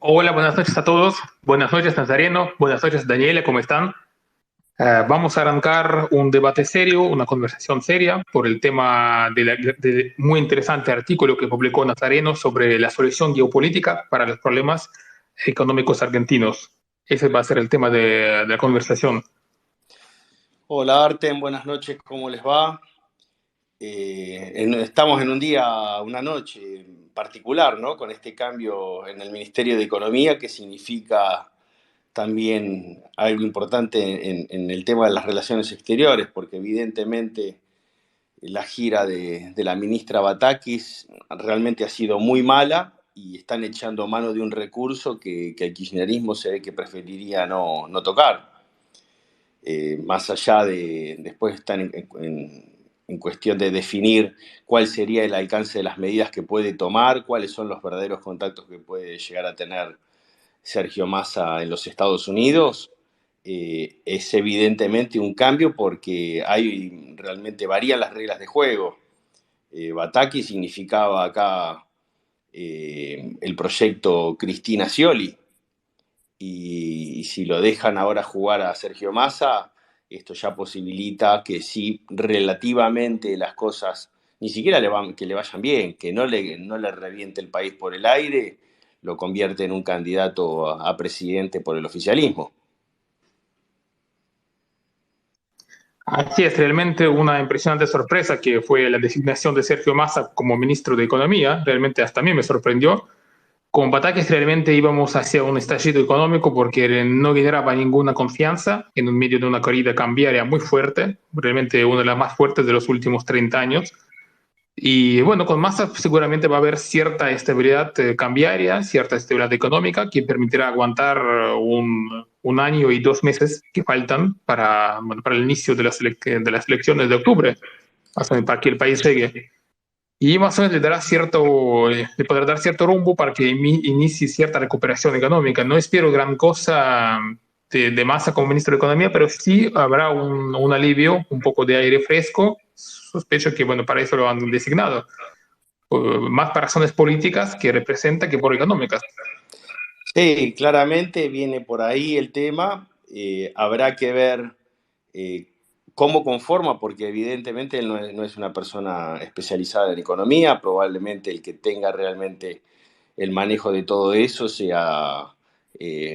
Hola, buenas noches a todos. Buenas noches, Nazareno. Buenas noches, Daniela. ¿Cómo están? Vamos a arrancar un debate serio, una conversación seria por el tema de muy interesante artículo que publicó Nazareno sobre la solución geopolítica para los problemas económicos argentinos. Ese va a ser el tema de la conversación. Hola Arten, buenas noches, ¿cómo les va? Estamos en un día, una noche particular, ¿no? Con este cambio en el Ministerio de Economía que significa también algo importante en el tema de las relaciones exteriores, porque evidentemente la gira de la ministra Batakis realmente ha sido muy mala y están echando mano de un recurso que el kirchnerismo se ve que preferiría no tocar. Más allá de después estar en cuestión de definir cuál sería el alcance de las medidas que puede tomar, cuáles son los verdaderos contactos que puede llegar a tener Sergio Massa en los Estados Unidos, es evidentemente un cambio porque realmente varían las reglas de juego. Bataki significaba acá el proyecto Cristina Scioli, y si lo dejan ahora jugar a Sergio Massa, esto ya posibilita que si relativamente las cosas ni siquiera que le vayan bien, que no le reviente el país por el aire, lo convierte en un candidato a presidente por el oficialismo. Así es, realmente una impresionante sorpresa que fue la designación de Sergio Massa como ministro de Economía. Realmente hasta a mí me sorprendió. Con Batakis realmente íbamos hacia un estallido económico porque no generaba ninguna confianza en un medio de una corrida cambiaria muy fuerte, realmente una de las más fuertes de los últimos 30 años. Y bueno, con Massa seguramente va a haber cierta estabilidad cambiaria, cierta estabilidad económica que permitirá aguantar un año y 2 meses que faltan para, bueno, para el inicio de las elecciones de octubre, para que el país llegue. Y más o menos le podrá dar cierto rumbo para que inicie cierta recuperación económica. No espero gran cosa de Massa como ministro de Economía, pero sí habrá un alivio, un poco de aire fresco. Sospecho que, bueno, para eso lo han designado. Más para razones políticas que representa que por económicas. Sí, claramente viene por ahí el tema. Habrá que ver eh, cómo conforma, porque evidentemente él no es una persona especializada en economía. Probablemente el que tenga realmente el manejo de todo eso sea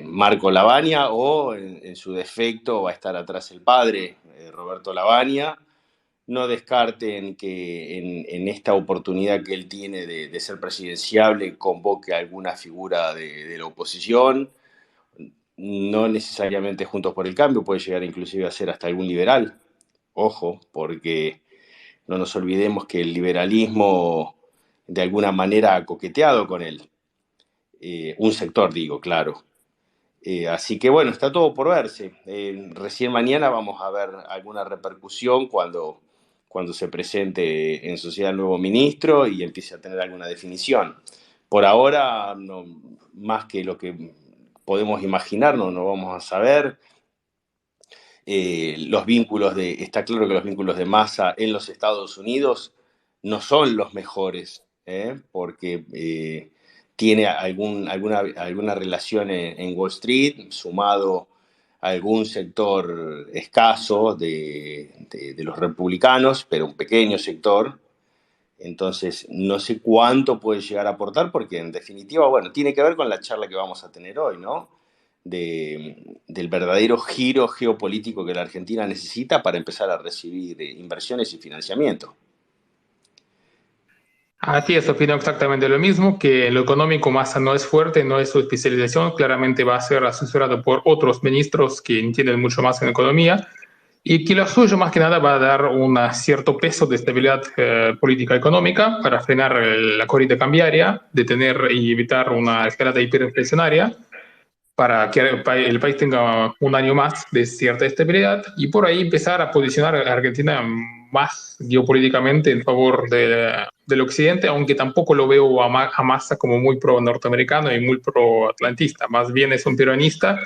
Marco Lavagna, o en su defecto va a estar atrás el padre, Roberto Lavagna. No descarten que en esta oportunidad que él tiene de ser presidenciable convoque a alguna figura de la oposición, no necesariamente Juntos por el Cambio, puede llegar inclusive a ser hasta algún liberal. Ojo, porque no nos olvidemos que el liberalismo de alguna manera ha coqueteado con él. Un sector, digo, claro. Así que bueno, está todo por verse. Recién mañana vamos a ver alguna repercusión cuando se presente en sociedad el nuevo ministro y empiece a tener alguna definición. Por ahora, no, más que lo que podemos imaginarnos, no vamos a saber. Está claro que los vínculos de Massa en los Estados Unidos no son los mejores, porque tiene alguna relación en Wall Street, sumado a algún sector escaso de los republicanos, pero un pequeño sector. Entonces, no sé cuánto puede llegar a aportar, porque en definitiva, bueno, tiene que ver con la charla que vamos a tener hoy, ¿no? Del verdadero giro geopolítico que la Argentina necesita para empezar a recibir inversiones y financiamiento. Así es, opino exactamente lo mismo, que en lo económico Massa no es fuerte, no es su especialización, claramente va a ser asesorado por otros ministros que entienden mucho más en economía y que lo suyo más que nada va a dar un cierto peso de estabilidad política económica para frenar la corrida cambiaria, detener y evitar una escalada hiperinflacionaria para que el país tenga un año más de cierta estabilidad y por ahí empezar a posicionar a Argentina más geopolíticamente en favor del occidente, aunque tampoco lo veo a Massa como muy pro norteamericano y muy pro atlantista, más bien es un peronista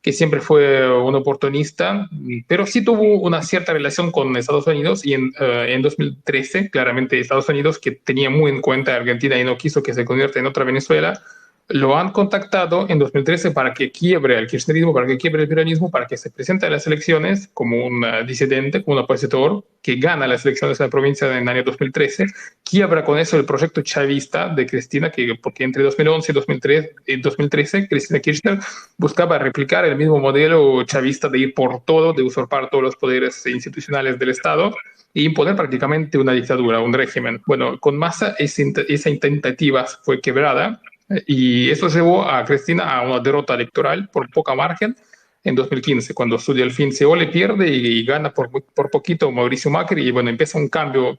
que siempre fue un oportunista, pero sí tuvo una cierta relación con Estados Unidos y en 2013, claramente Estados Unidos, que tenía muy en cuenta a Argentina y no quiso que se convierta en otra Venezuela, lo han contactado en 2013 para que quiebre el kirchnerismo, para que quiebre el peronismo, para que se presente a las elecciones como un disidente, como un opositor, que gana las elecciones en la provincia en el año 2013, quiebra con eso el proyecto chavista de Cristina, porque entre 2011 y 2013 Cristina Kirchner buscaba replicar el mismo modelo chavista de ir por todo, de usurpar todos los poderes institucionales del Estado e imponer prácticamente una dictadura, un régimen. Bueno, con Massa esa tentativa fue quebrada y eso llevó a Cristina a una derrota electoral por poca margen en 2015, cuando su delfín Seole pierde y gana por poquito Mauricio Macri, y bueno, empieza un cambio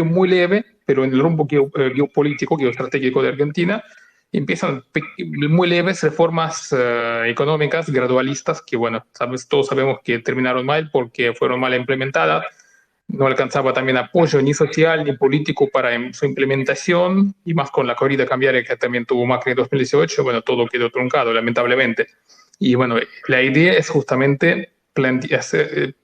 muy leve, pero en el rumbo geopolítico, geoestratégico de Argentina, empiezan muy leves reformas económicas gradualistas que, bueno, todos sabemos que terminaron mal porque fueron mal implementadas, no alcanzaba también apoyo ni social ni político para su implementación, y más con la corrida cambiaria que también tuvo Macri en 2018, bueno, todo quedó truncado, lamentablemente. Y bueno, la idea es justamente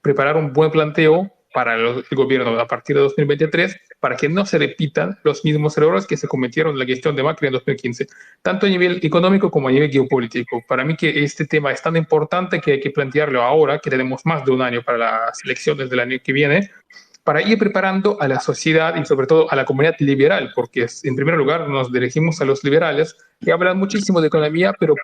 preparar un buen planteo para el gobierno a partir de 2023 para que no se repitan los mismos errores que se cometieron en la gestión de Macri en 2015, tanto a nivel económico como a nivel geopolítico. Para mí que este tema es tan importante que hay que plantearlo ahora, que tenemos más de un año para las elecciones del año que viene, para ir preparando a la sociedad y sobre todo a la comunidad liberal, porque en primer lugar nos dirigimos a los liberales que hablan muchísimo de economía, pero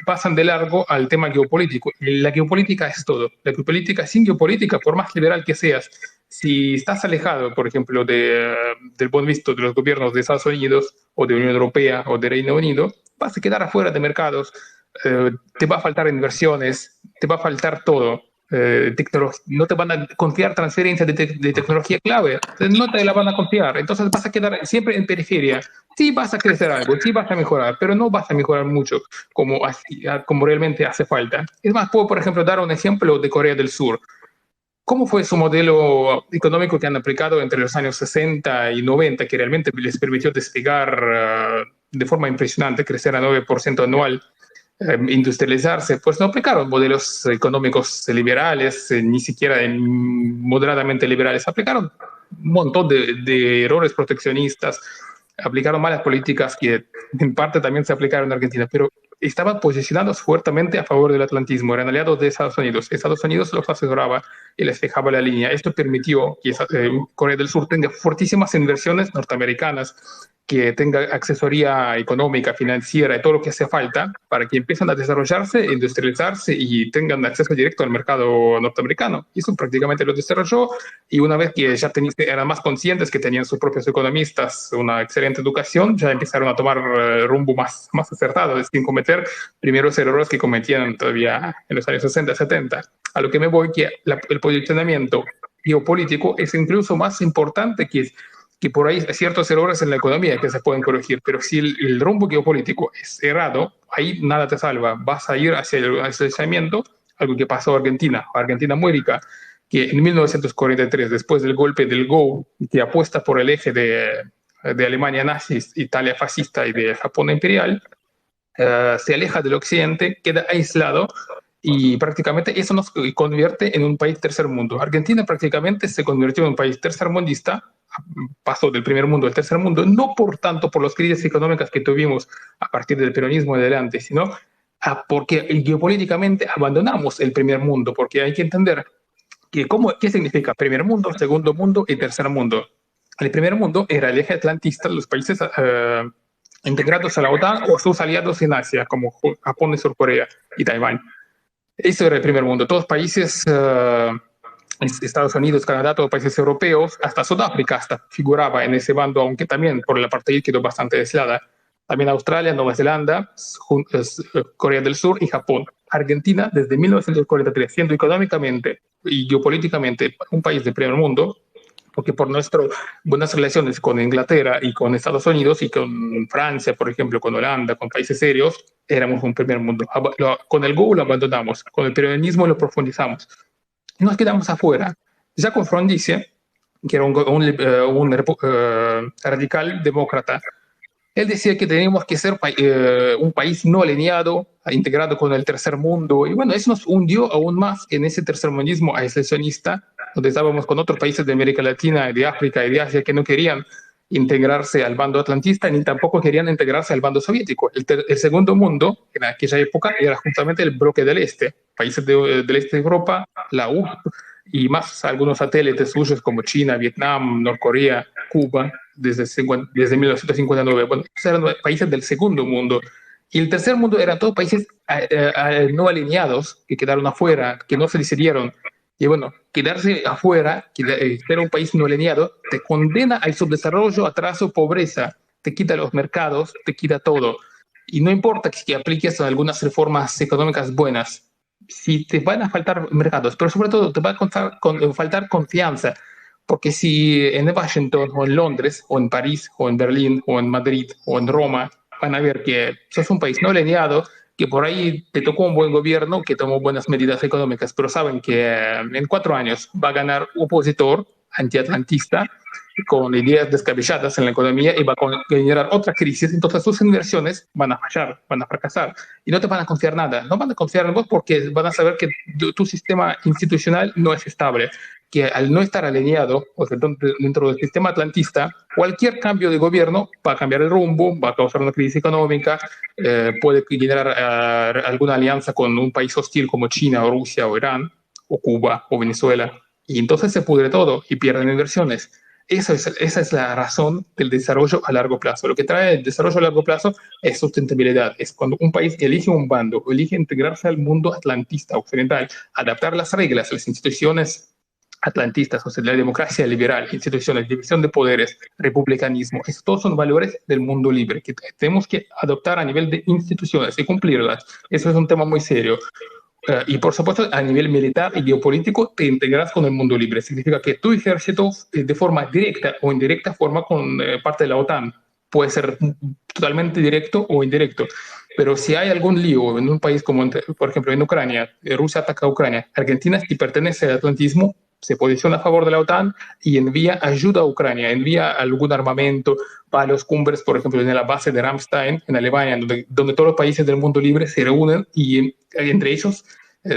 pasan de largo al tema geopolítico. La geopolítica es todo. La geopolítica, sin geopolítica, por más liberal que seas, si estás alejado, por ejemplo, del buen visto de los gobiernos de Estados Unidos o de Unión Europea o de Reino Unido, vas a quedar afuera de mercados, te va a faltar inversiones, te va a faltar todo. No te van a confiar transferencias de tecnología clave, no te la van a confiar, entonces vas a quedar siempre en periferia. Sí vas a crecer algo, sí vas a mejorar, pero no vas a mejorar mucho como realmente hace falta. Es más, puedo, por ejemplo, dar un ejemplo de Corea del Sur. ¿Cómo fue su modelo económico que han aplicado entre los años 60 y 90, que realmente les permitió despegar de forma impresionante, crecer a 9% anual, industrializarse? Pues no aplicaron modelos económicos liberales, ni siquiera moderadamente liberales, aplicaron un montón de errores proteccionistas, aplicaron malas políticas que en parte también se aplicaron en Argentina, pero estaban posicionados fuertemente a favor del atlantismo, eran aliados de Estados Unidos. Estados Unidos los asesoraba y les dejaba la línea. Esto permitió que Corea del Sur tenga fortísimas inversiones norteamericanas, que tenga asesoría económica, financiera y todo lo que hace falta para que empiecen a desarrollarse, industrializarse y tengan acceso directo al mercado norteamericano. Y eso prácticamente lo desarrolló, y una vez que ya eran más conscientes que tenían sus propios economistas una excelente educación, ya empezaron a tomar rumbo más acertado, sin cometer primeros errores que cometían todavía en los años 60, 70. A lo que me voy, que el posicionamiento geopolítico es incluso más importante que por ahí ciertos errores en la economía que se pueden corregir, pero si el rumbo geopolítico es errado, ahí nada te salva, vas a ir hacia el aislamiento, algo que pasó en Argentina Muérica, que en 1943, después del golpe del GO, que apuesta por el eje de Alemania nazi, Italia fascista y de Japón imperial, se aleja del occidente, queda aislado, y prácticamente eso nos convierte en un país tercer mundo. Argentina prácticamente se convirtió en un país tercermundista, pasó del primer mundo al tercer mundo, no por tanto por las crisis económicas que tuvimos a partir del peronismo en adelante, sino porque geopolíticamente abandonamos el primer mundo, porque hay que entender ¿qué significa primer mundo, segundo mundo y tercer mundo? El primer mundo era el eje atlantista, los países integrados a la OTAN o sus aliados en Asia, como Japón y Sur Corea y Taiwán. Eso era el primer mundo. Todos países, Estados Unidos, Canadá, todos países europeos, hasta Sudáfrica hasta figuraba en ese bando, aunque también por la parte ahí quedó bastante aislada. También Australia, Nueva Zelanda, Corea del Sur y Japón. Argentina, desde 1943, siendo económicamente y geopolíticamente un país de primer mundo, porque por nuestras buenas relaciones con Inglaterra y con Estados Unidos y con Francia, por ejemplo, con Holanda, con países serios, éramos un primer mundo. Con el GO lo abandonamos, con el peronismo lo profundizamos. Nos quedamos afuera. Ya con Frondizi, que era un radical demócrata, él decía que teníamos que ser un país no alineado, integrado con el tercer mundo. Y bueno, eso nos hundió aún más en ese tercermundismo aislacionista, donde estábamos con otros países de América Latina, de África y de Asia que no querían integrarse al bando atlantista ni tampoco querían integrarse al bando soviético. El segundo mundo en aquella época era justamente el bloque del este, países del este de Europa, la URSS y más algunos satélites suyos como China, Vietnam, Norcorea, Cuba, desde 1959. Bueno, eran países del segundo mundo. Y el tercer mundo eran todos países no alineados, que quedaron afuera, que no se decidieron. Y bueno, quedarse afuera, ser un país no alineado, te condena al subdesarrollo, atraso, pobreza, te quita los mercados, te quita todo. Y no importa que apliques algunas reformas económicas buenas, si te van a faltar mercados, pero sobre todo te va a faltar confianza, porque si en Washington o en Londres o en París o en Berlín o en Madrid o en Roma van a ver que sos un país no alineado, que por ahí te tocó un buen gobierno que tomó buenas medidas económicas, pero saben que en 4 años va a ganar opositor antiatlantista con ideas descabelladas en la economía y va a generar otra crisis, entonces sus inversiones van a fallar, van a fracasar y no te van a confiar nada, no van a confiar en vos porque van a saber que tu sistema institucional no es estable, que al no estar alineado, o sea, dentro del sistema atlantista, cualquier cambio de gobierno va a cambiar el rumbo, va a causar una crisis económica, puede generar alguna alianza con un país hostil como China o Rusia o Irán o Cuba o Venezuela. Y entonces se pudre todo y pierden inversiones. Esa es la razón del desarrollo a largo plazo. Lo que trae el desarrollo a largo plazo es sustentabilidad. Es cuando un país elige un bando, elige integrarse al mundo atlantista occidental, adaptar las reglas, las instituciones atlantistas, o sea, la democracia liberal, instituciones, división de poderes, republicanismo, estos todos son valores del mundo libre que tenemos que adoptar a nivel de instituciones y cumplirlas. Eso es un tema muy serio. Y por supuesto, a nivel militar y geopolítico, te integras con el mundo libre. Significa que tu ejército, de forma directa o indirecta, forma con parte de la OTAN. Puede ser totalmente directo o indirecto. Pero si hay algún lío en un país como, por ejemplo, en Ucrania, Rusia ataca a Ucrania, Argentina, si pertenece al atlantismo, se posiciona a favor de la OTAN y envía ayuda a Ucrania, envía algún armamento, va a los cumbres, por ejemplo, en la base de Ramstein, en Alemania, donde todos los países del mundo libre se reúnen y entre ellos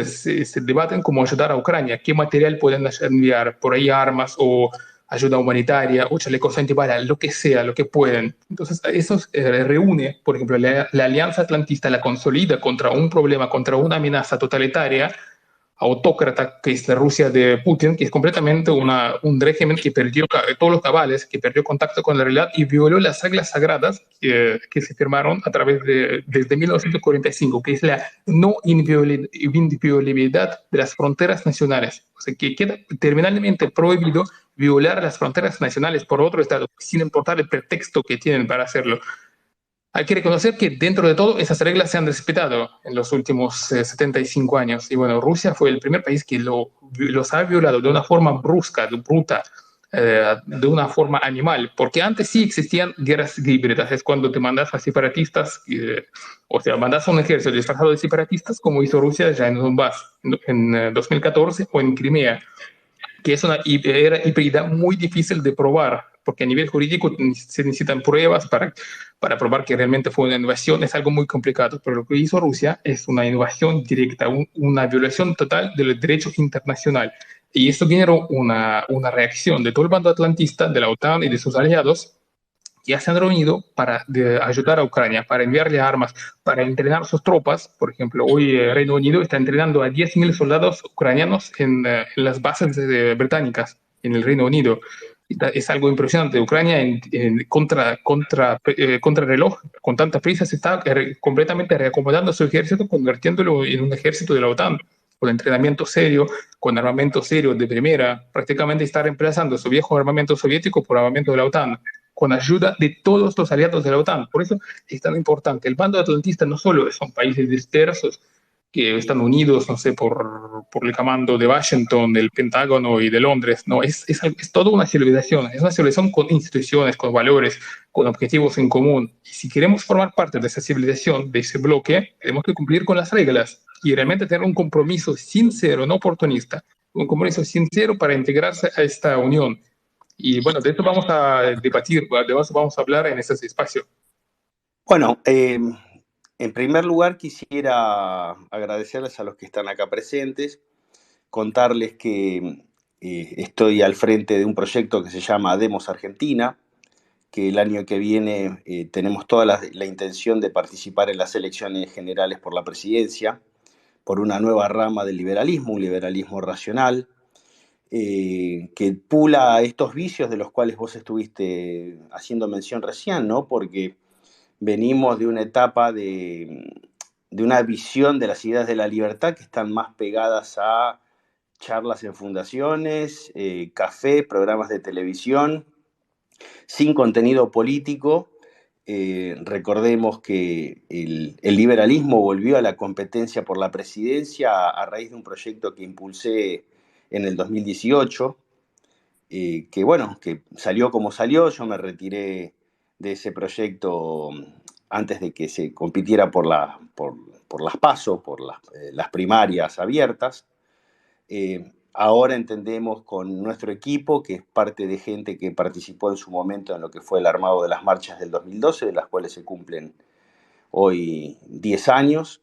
se debaten cómo ayudar a Ucrania, qué material pueden enviar, por ahí armas o ayuda humanitaria o chalecos antibalas, lo que sea, lo que pueden. Entonces, eso reúne, por ejemplo, la Alianza Atlantista, la consolida contra un problema, contra una amenaza totalitaria autócrata que es la Rusia de Putin, que es completamente un régimen que perdió todos los cabales, que perdió contacto con la realidad y violó las reglas sagradas que se firmaron a través desde 1945, que es la no inviolabilidad de las fronteras nacionales. O sea, que queda terminantemente prohibido violar las fronteras nacionales por otro Estado, sin importar el pretexto que tienen para hacerlo. Hay que reconocer que dentro de todo esas reglas se han respetado en los últimos 75 años. Y bueno, Rusia fue el primer país que los ha violado de una forma brusca, bruta, de una forma animal, porque antes sí existían guerras híbridas, es cuando te mandas a separatistas, o sea, mandas a un ejército disfrazado de separatistas, como hizo Rusia ya en Donbass en 2014 o en Crimea, que es una era híbrida muy difícil de probar, porque a nivel jurídico se necesitan pruebas para probar que realmente fue una invasión, es algo muy complicado, pero lo que hizo Rusia es una invasión directa, una violación total del derecho internacional. Y esto generó una reacción de todo el bando atlantista, de la OTAN y de sus aliados, ya se han reunido para ayudar a Ucrania, para enviarle armas, para entrenar sus tropas. Por ejemplo, hoy Reino Unido está entrenando a 10.000 soldados ucranianos en las bases británicas en el Reino Unido. Es algo impresionante. Ucrania contra reloj, con tanta prisa, se está completamente reacomodando su ejército, convirtiéndolo en un ejército de la OTAN, con entrenamiento serio, con armamento serio de primera. Prácticamente está reemplazando su viejo armamento soviético por armamento de la OTAN, con ayuda de todos los aliados de la OTAN. Por eso es tan importante. El bando atlantista no solo son países dispersos que están unidos, no sé, por el comando de Washington, del Pentágono y de Londres, no, es toda una civilización, es una civilización con instituciones, con valores, con objetivos en común. Y si queremos formar parte de esa civilización, de ese bloque, tenemos que cumplir con las reglas y realmente tener un compromiso sincero, no oportunista, un compromiso sincero para integrarse a esta unión. Y bueno, de esto vamos a debatir, de eso vamos a hablar en este espacio. Bueno, en primer lugar quisiera agradecerles a los que están acá presentes, contarles que estoy al frente de un proyecto que se llama Demos Argentina, que el año que viene tenemos toda la intención de participar en las elecciones generales por la presidencia, por una nueva rama del liberalismo, un liberalismo racional, que pula estos vicios de los cuales vos estuviste haciendo mención recién, ¿no? Porque venimos de una etapa de una visión de las ideas de la libertad que están más pegadas a charlas en fundaciones, café, programas de televisión, sin contenido político. Recordemos que el liberalismo volvió a la competencia por la presidencia a raíz de un proyecto que impulsé en el 2018, que bueno, que salió como salió. Yo me retiré de ese proyecto antes de que se compitiera por las PASO, por las primarias abiertas. Ahora entendemos con nuestro equipo, que es parte de gente que participó en su momento en lo que fue el armado de las marchas del 2012, de las cuales se cumplen hoy 10 años,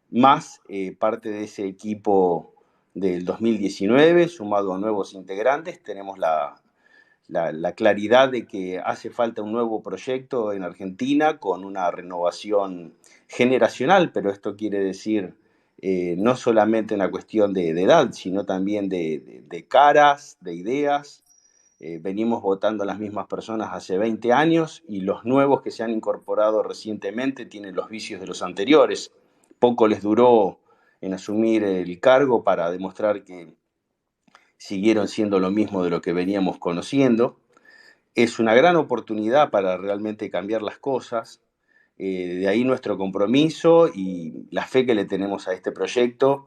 más parte de ese equipo del 2019, sumado a nuevos integrantes. Tenemos la claridad de que hace falta un nuevo proyecto en Argentina con una renovación generacional, pero esto quiere decir no solamente una cuestión de edad, sino también de caras, de ideas. Venimos votando a las mismas personas hace 20 años y los nuevos que se han incorporado recientemente tienen los vicios de los anteriores. Poco les duró en asumir el cargo para demostrar que siguieron siendo lo mismo de lo que veníamos conociendo. Es una gran oportunidad para realmente cambiar las cosas. De ahí nuestro compromiso y la fe que le tenemos a este proyecto.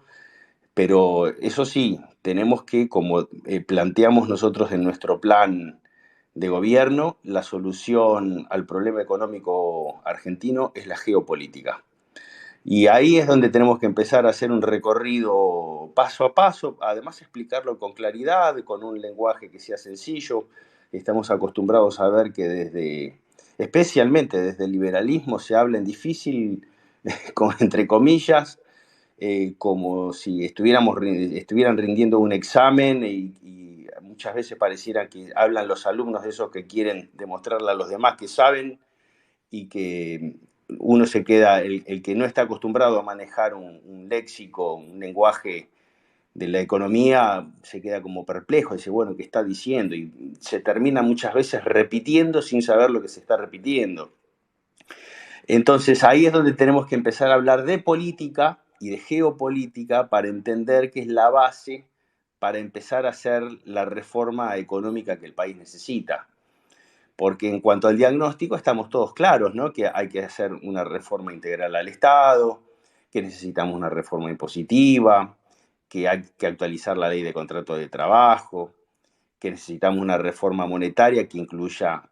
Pero eso sí, tenemos que, como planteamos nosotros en nuestro plan de gobierno, la solución al problema económico argentino es la geopolítica. Y ahí es donde tenemos que empezar a hacer un recorrido paso a paso, además explicarlo con claridad, con un lenguaje que sea sencillo. Estamos acostumbrados a ver que especialmente desde el liberalismo, se habla en difícil, entre comillas, como si estuvieran rindiendo un examen y muchas veces pareciera que hablan los alumnos de esos que quieren demostrarle a los demás que saben, y que uno se queda, el que no está acostumbrado a manejar un léxico, un lenguaje de la economía, se queda como perplejo, dice, bueno, ¿qué está diciendo? Y se termina muchas veces repitiendo sin saber lo que se está repitiendo. Entonces ahí es donde tenemos que empezar a hablar de política y de geopolítica para entender que es la base para empezar a hacer la reforma económica que el país necesita. Porque en cuanto al diagnóstico estamos todos claros, ¿no? Que hay que hacer una reforma integral al Estado, que necesitamos una reforma impositiva, que hay que actualizar la ley de contrato de trabajo, que necesitamos una reforma monetaria que incluya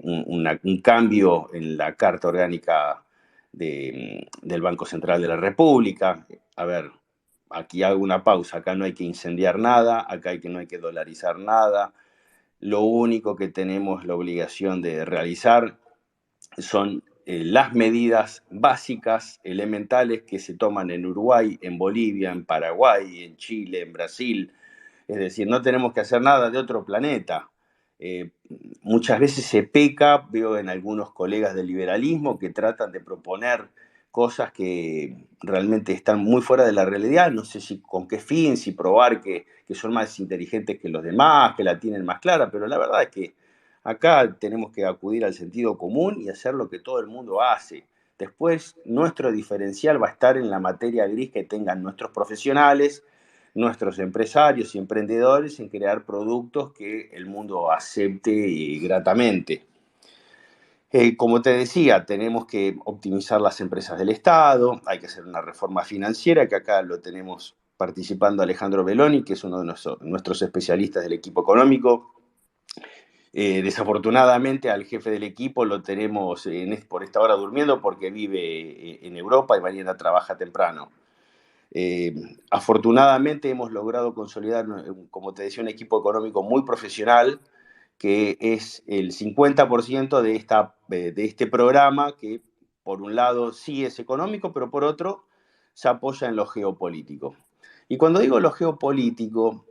un cambio en la Carta Orgánica del Banco Central de la República. A ver, aquí hago una pausa, acá no hay que incendiar nada, acá no hay que dolarizar nada. Lo único que tenemos la obligación de realizar son las medidas básicas, elementales, que se toman en Uruguay, en Bolivia, en Paraguay, en Chile, en Brasil. Es decir, no tenemos que hacer nada de otro planeta. Muchas veces se peca, veo en algunos colegas del liberalismo que tratan de proponer cosas que realmente están muy fuera de la realidad, no sé si con qué fin, si probar que son más inteligentes que los demás, que la tienen más clara, pero la verdad es que acá tenemos que acudir al sentido común y hacer lo que todo el mundo hace. Después, nuestro diferencial va a estar en la materia gris que tengan nuestros profesionales, nuestros empresarios y emprendedores, en crear productos que el mundo acepte gratamente. Como te decía, tenemos que optimizar las empresas del Estado, hay que hacer una reforma financiera, que acá lo tenemos participando Alejandro Belloni, que es uno de nuestros especialistas del equipo económico. Desafortunadamente al jefe del equipo lo tenemos por esta hora durmiendo porque vive en Europa y mañana trabaja temprano. Afortunadamente hemos logrado consolidar, como te decía, un equipo económico muy profesional, que es el 50% de este programa, que por un lado sí es económico, pero por otro se apoya en lo geopolítico. Y cuando digo lo geopolítico,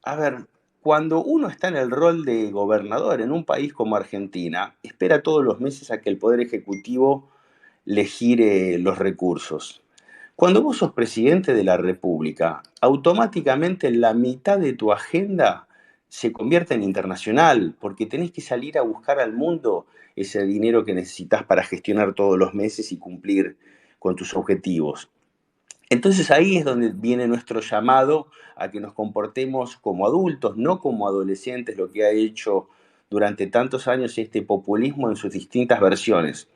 a ver, cuando uno está en el rol de gobernador en un país como Argentina, espera todos los meses a que el Poder Ejecutivo le gire los recursos. Cuando vos sos presidente de la República, automáticamente la mitad de tu agenda se convierte en internacional, porque tenés que salir a buscar al mundo ese dinero que necesitas para gestionar todos los meses y cumplir con tus objetivos. Entonces ahí es donde viene nuestro llamado a que nos comportemos como adultos, no como adolescentes, lo que ha hecho durante tantos años este populismo en sus distintas versiones.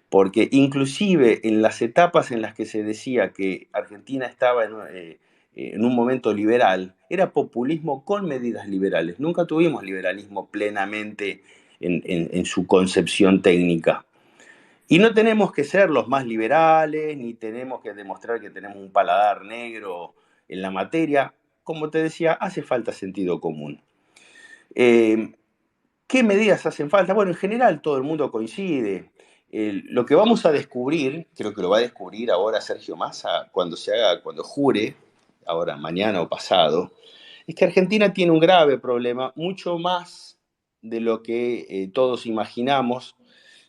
Porque inclusive en las etapas en las que se decía que Argentina estaba en un momento liberal, era populismo con medidas liberales. Nunca tuvimos liberalismo plenamente en su concepción técnica. Y no tenemos que ser los más liberales, ni tenemos que demostrar que tenemos un paladar negro en la materia. Como te decía, hace falta sentido común. Eh, ¿Qué medidas hacen falta? Bueno, en general todo el mundo coincide. Lo que vamos a descubrir, creo que lo va a descubrir ahora Sergio Massa cuando jure, ahora mañana o pasado, es que Argentina tiene un grave problema, mucho más de lo que todos imaginamos,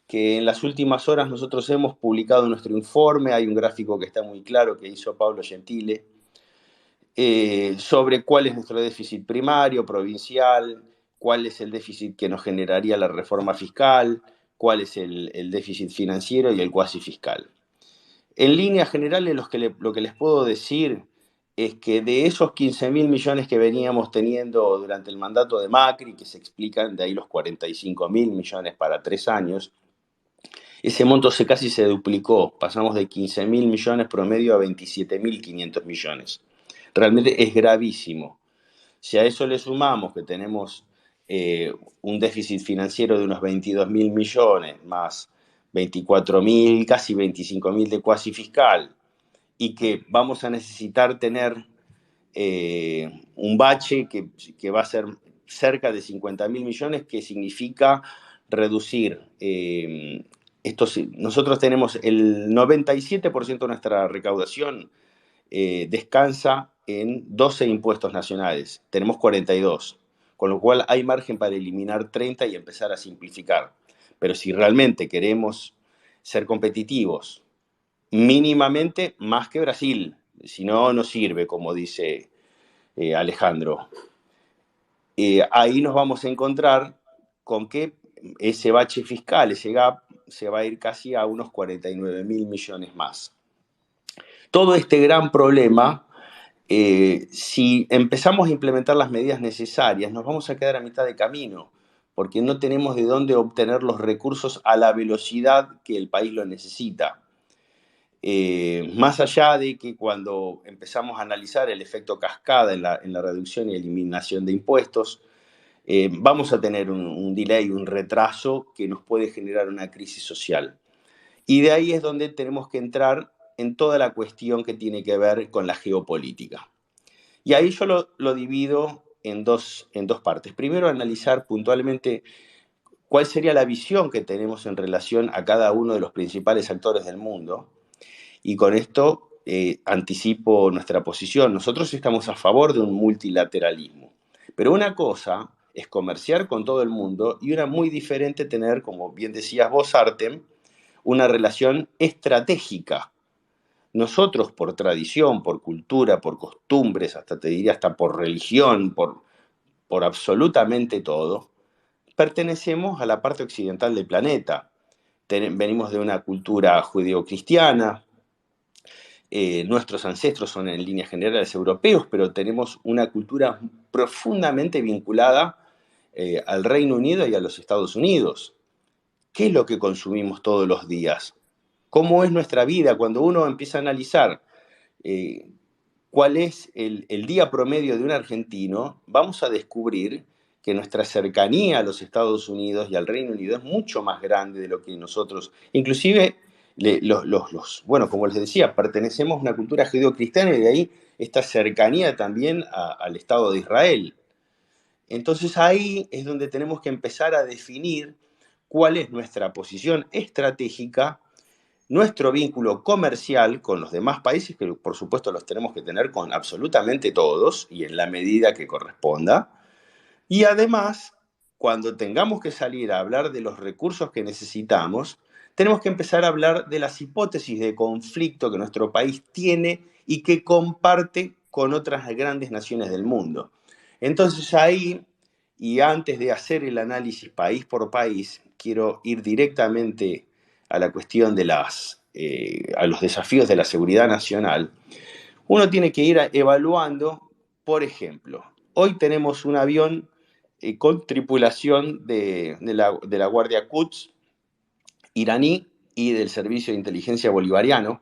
que en las últimas horas nosotros hemos publicado nuestro informe, hay un gráfico que está muy claro que hizo Pablo Gentile, sobre cuál es nuestro déficit primario, provincial, cuál es el déficit que nos generaría la reforma fiscal, cuál es el déficit financiero y el cuasi fiscal. En líneas generales, lo que les puedo decir es que de esos 15.000 millones que veníamos teniendo durante el mandato de Macri, que se explican de ahí los 45.000 millones para 3 años, ese monto casi se duplicó, pasamos de 15.000 millones promedio a 27.500 millones. Realmente es gravísimo. Si a eso le sumamos que tenemos un déficit financiero de unos 22.000 millones, más 24.000, casi 25.000 de cuasi fiscal, y que vamos a necesitar tener un bache que va a ser cerca de 50.000 millones, que significa reducir nosotros tenemos el 97% de nuestra recaudación descansa en 12 impuestos nacionales. Tenemos 42, con lo cual hay margen para eliminar 30 y empezar a simplificar. Pero si realmente queremos ser competitivos, mínimamente más que Brasil, si no, no sirve, como dice Alejandro. Ahí nos vamos a encontrar con que ese bache fiscal, ese gap, se va a ir casi a unos 49.000 millones más. Todo este gran problema, si empezamos a implementar las medidas necesarias, nos vamos a quedar a mitad de camino, porque no tenemos de dónde obtener los recursos a la velocidad que el país lo necesita. Más allá de que cuando empezamos a analizar el efecto cascada en la reducción y eliminación de impuestos, vamos a tener un delay, un retraso que nos puede generar una crisis social. Y de ahí es donde tenemos que entrar en toda la cuestión que tiene que ver con la geopolítica. Y ahí yo lo divido en dos partes. Primero, analizar puntualmente cuál sería la visión que tenemos en relación a cada uno de los principales actores del mundo. Y con esto anticipo nuestra posición. Nosotros estamos a favor de un multilateralismo. Pero una cosa es comerciar con todo el mundo y una muy diferente tener, como bien decías vos, Artem, una relación estratégica. Nosotros por tradición, por cultura, por costumbres, hasta te diría hasta por religión, por absolutamente todo, pertenecemos a la parte occidental del planeta. Venimos de una cultura judeocristiana, nuestros ancestros son en líneas generales europeos, pero tenemos una cultura profundamente vinculada al Reino Unido y a los Estados Unidos. ¿Qué es lo que consumimos todos los días? ¿Cómo es nuestra vida? Cuando uno empieza a analizar cuál es el día promedio de un argentino, vamos a descubrir que nuestra cercanía a los Estados Unidos y al Reino Unido es mucho más grande de lo que nosotros, inclusive, bueno, como les decía, pertenecemos a una cultura judeocristiana y de ahí esta cercanía también al Estado de Israel. Entonces ahí es donde tenemos que empezar a definir cuál es nuestra posición estratégica, nuestro vínculo comercial con los demás países, que por supuesto los tenemos que tener con absolutamente todos y en la medida que corresponda, Y además, cuando tengamos que salir a hablar de los recursos que necesitamos, tenemos que empezar a hablar de las hipótesis de conflicto que nuestro país tiene y que comparte con otras grandes naciones del mundo. Entonces ahí, y antes de hacer el análisis país por país, quiero ir directamente a la cuestión de a los desafíos de la seguridad nacional. Uno tiene que ir evaluando, por ejemplo, hoy tenemos un avión con tripulación de la Guardia Quds iraní y del Servicio de Inteligencia Bolivariano.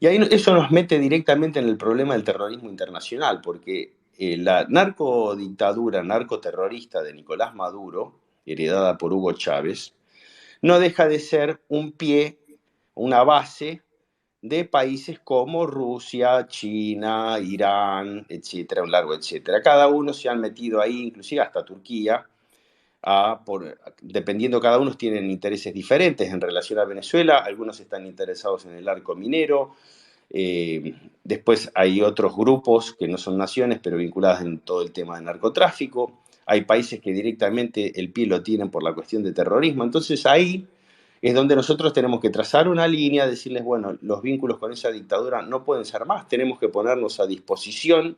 Y ahí eso nos mete directamente en el problema del terrorismo internacional, porque la narcodictadura, narcoterrorista de Nicolás Maduro, heredada por Hugo Chávez, no deja de ser un pie, una base de países como Rusia, China, Irán, etcétera, un largo etcétera. Cada uno se han metido ahí, inclusive hasta Turquía, dependiendo cada uno tienen intereses diferentes en relación a Venezuela, algunos están interesados en el arco minero, después hay otros grupos que no son naciones, pero vinculadas en todo el tema del narcotráfico, hay países que directamente el pie lo tienen por la cuestión de terrorismo, entonces ahí es donde nosotros tenemos que trazar una línea, decirles, bueno, los vínculos con esa dictadura no pueden ser más, tenemos que ponernos a disposición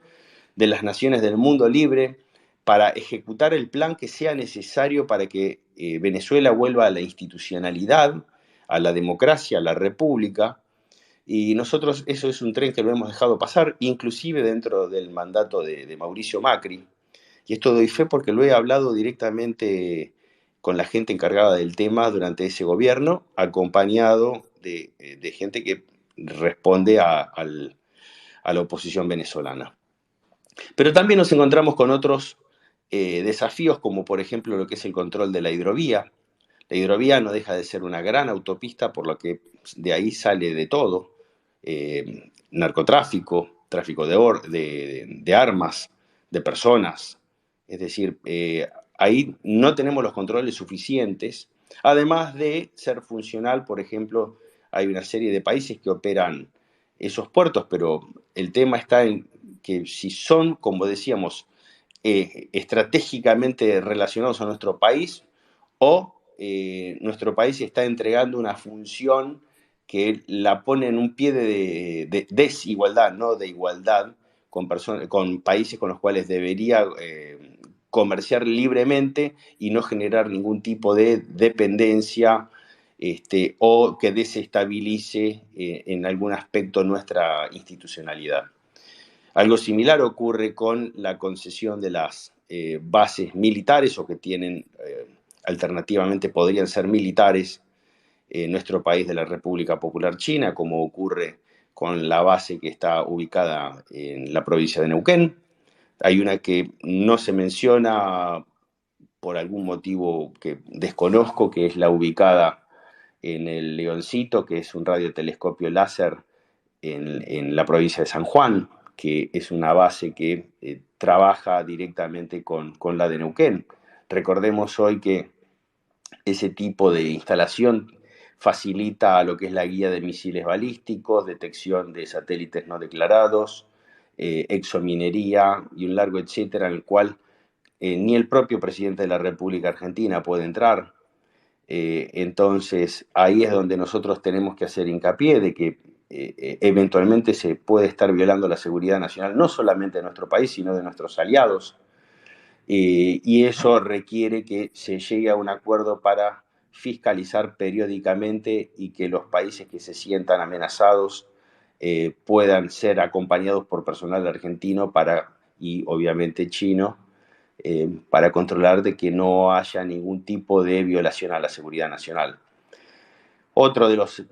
de las naciones del mundo libre para ejecutar el plan que sea necesario para que Venezuela vuelva a la institucionalidad, a la democracia, a la república. Y nosotros eso es un tren que lo hemos dejado pasar, inclusive dentro del mandato de Mauricio Macri. Y esto doy fe porque lo he hablado directamente con la gente encargada del tema durante ese gobierno, acompañado de gente que responde a la oposición venezolana. Pero también nos encontramos con otros desafíos, como por ejemplo lo que es el control de la hidrovía. La hidrovía no deja de ser una gran autopista, por lo que de ahí sale de todo. Narcotráfico, tráfico de armas, de personas. Es decir, ahí no tenemos los controles suficientes. Además de ser funcional, por ejemplo, hay una serie de países que operan esos puertos, pero el tema está en que si son, como decíamos, estratégicamente relacionados a nuestro país o nuestro país está entregando una función que la pone en un pie de desigualdad, no de igualdad, con países con los cuales debería comerciar libremente y no generar ningún tipo de dependencia o que desestabilice en algún aspecto nuestra institucionalidad. Algo similar ocurre con la concesión de las bases militares o que tienen, alternativamente podrían ser militares en nuestro país de la República Popular China, como ocurre con la base que está ubicada en la provincia de Neuquén. Hay una que no se menciona por algún motivo que desconozco, que es la ubicada en el Leoncito, que es un radiotelescopio láser en la provincia de San Juan, que es una base que trabaja directamente con la de Neuquén. Recordemos hoy que ese tipo de instalación facilita lo que es la guía de misiles balísticos, detección de satélites no declarados, exominería y un largo etcétera, en el cual ni el propio presidente de la República Argentina puede entrar. Entonces, ahí es donde nosotros tenemos que hacer hincapié de que eventualmente se puede estar violando la seguridad nacional, no solamente de nuestro país, sino de nuestros aliados. Y eso requiere que se llegue a un acuerdo para fiscalizar periódicamente y que los países que se sientan amenazados puedan ser acompañados por personal argentino y obviamente chino para controlar de que no haya ningún tipo de violación a la seguridad nacional. Otro de los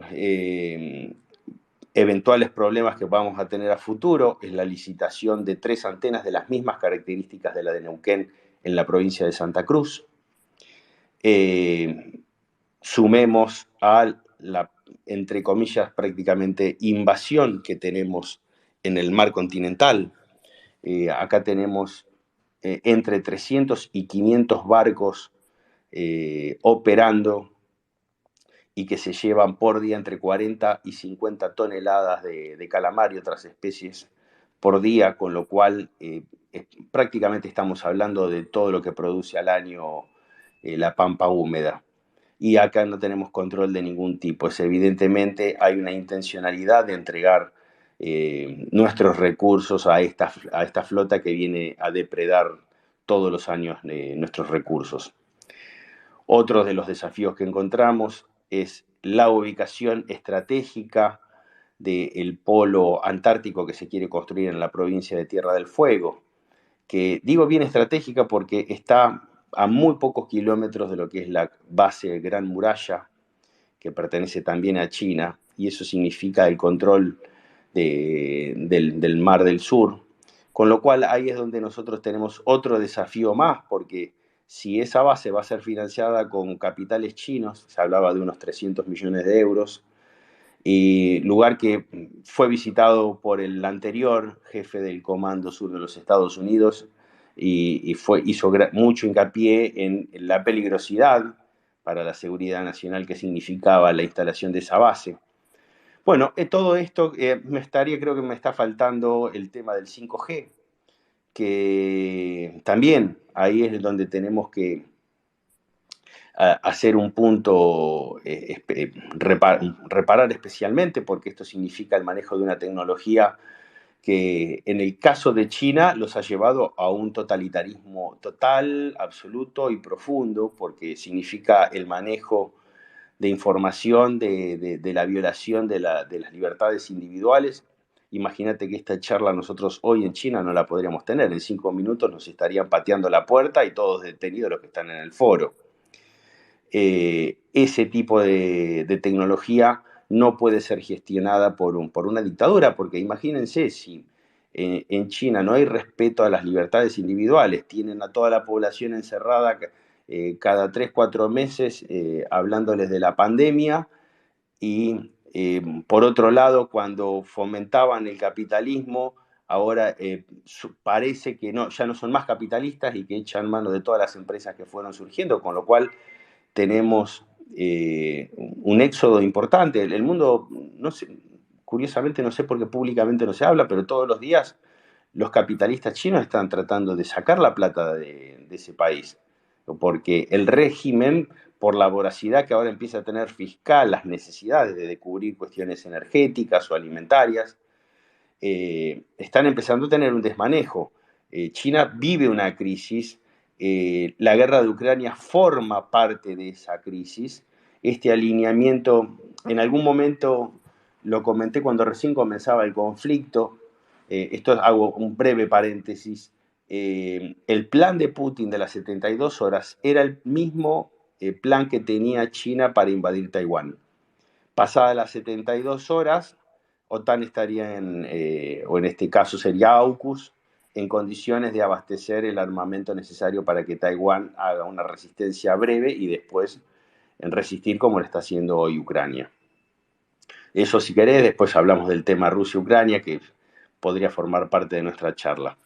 eventuales problemas que vamos a tener a futuro es la licitación de 3 antenas de las mismas características de la de Neuquén en la provincia de Santa Cruz. Sumemos a la, entre comillas, prácticamente invasión que tenemos en el mar continental. Acá tenemos entre 300 y 500 barcos operando y que se llevan por día entre 40 y 50 toneladas de calamar y otras especies por día, con lo cual prácticamente estamos hablando de todo lo que produce al año la pampa húmeda. Y acá no tenemos control de ningún tipo. Evidentemente hay una intencionalidad de entregar nuestros recursos a esta flota que viene a depredar todos los años nuestros recursos. Otro de los desafíos que encontramos es la ubicación estratégica del polo antártico que se quiere construir en la provincia de Tierra del Fuego, que digo bien estratégica porque está a muy pocos kilómetros de lo que es la base Gran Muralla, que pertenece también a China, y eso significa el control del Mar del Sur, con lo cual ahí es donde nosotros tenemos otro desafío más, porque si esa base va a ser financiada con capitales chinos, se hablaba de unos 300 millones de euros, y lugar que fue visitado por el anterior jefe del Comando Sur de los Estados Unidos hizo mucho hincapié en la peligrosidad para la seguridad nacional que significaba la instalación de esa base. Bueno, todo esto creo que me está faltando el tema del 5G, que también ahí es donde tenemos que hacer un punto, reparar especialmente, porque esto significa el manejo de una tecnología que en el caso de China los ha llevado a un totalitarismo total, absoluto y profundo, porque significa el manejo de información, de la violación de las libertades individuales. Imagínate que esta charla nosotros hoy en China no la podríamos tener. En 5 minutos nos estarían pateando la puerta y todos detenidos los que están en el foro. Ese tipo de tecnología no puede ser gestionada por una dictadura, porque imagínense si en China no hay respeto a las libertades individuales, tienen a toda la población encerrada cada 3, 4 meses hablándoles de la pandemia y por otro lado, cuando fomentaban el capitalismo, ahora parece que no, ya no son más capitalistas y que echan mano de todas las empresas que fueron surgiendo, con lo cual tenemos un éxodo importante. El mundo, no sé, curiosamente no sé por qué públicamente no se habla, pero todos los días los capitalistas chinos están tratando de sacar la plata de ese país, porque el régimen, por la voracidad que ahora empieza a tener fiscal, las necesidades de cubrir cuestiones energéticas o alimentarias, están empezando a tener un desmanejo. China vive una crisis, la guerra de Ucrania forma parte de esa crisis. Este alineamiento, en algún momento lo comenté cuando recién comenzaba el conflicto, esto hago un breve paréntesis, el plan de Putin de las 72 horas era el mismo plan que tenía China para invadir Taiwán. Pasadas las 72 horas, OTAN estaría o en este caso sería AUKUS, en condiciones de abastecer el armamento necesario para que Taiwán haga una resistencia breve y después en resistir como lo está haciendo hoy Ucrania. Eso si querés, después hablamos del tema Rusia-Ucrania, que podría formar parte de nuestra charla.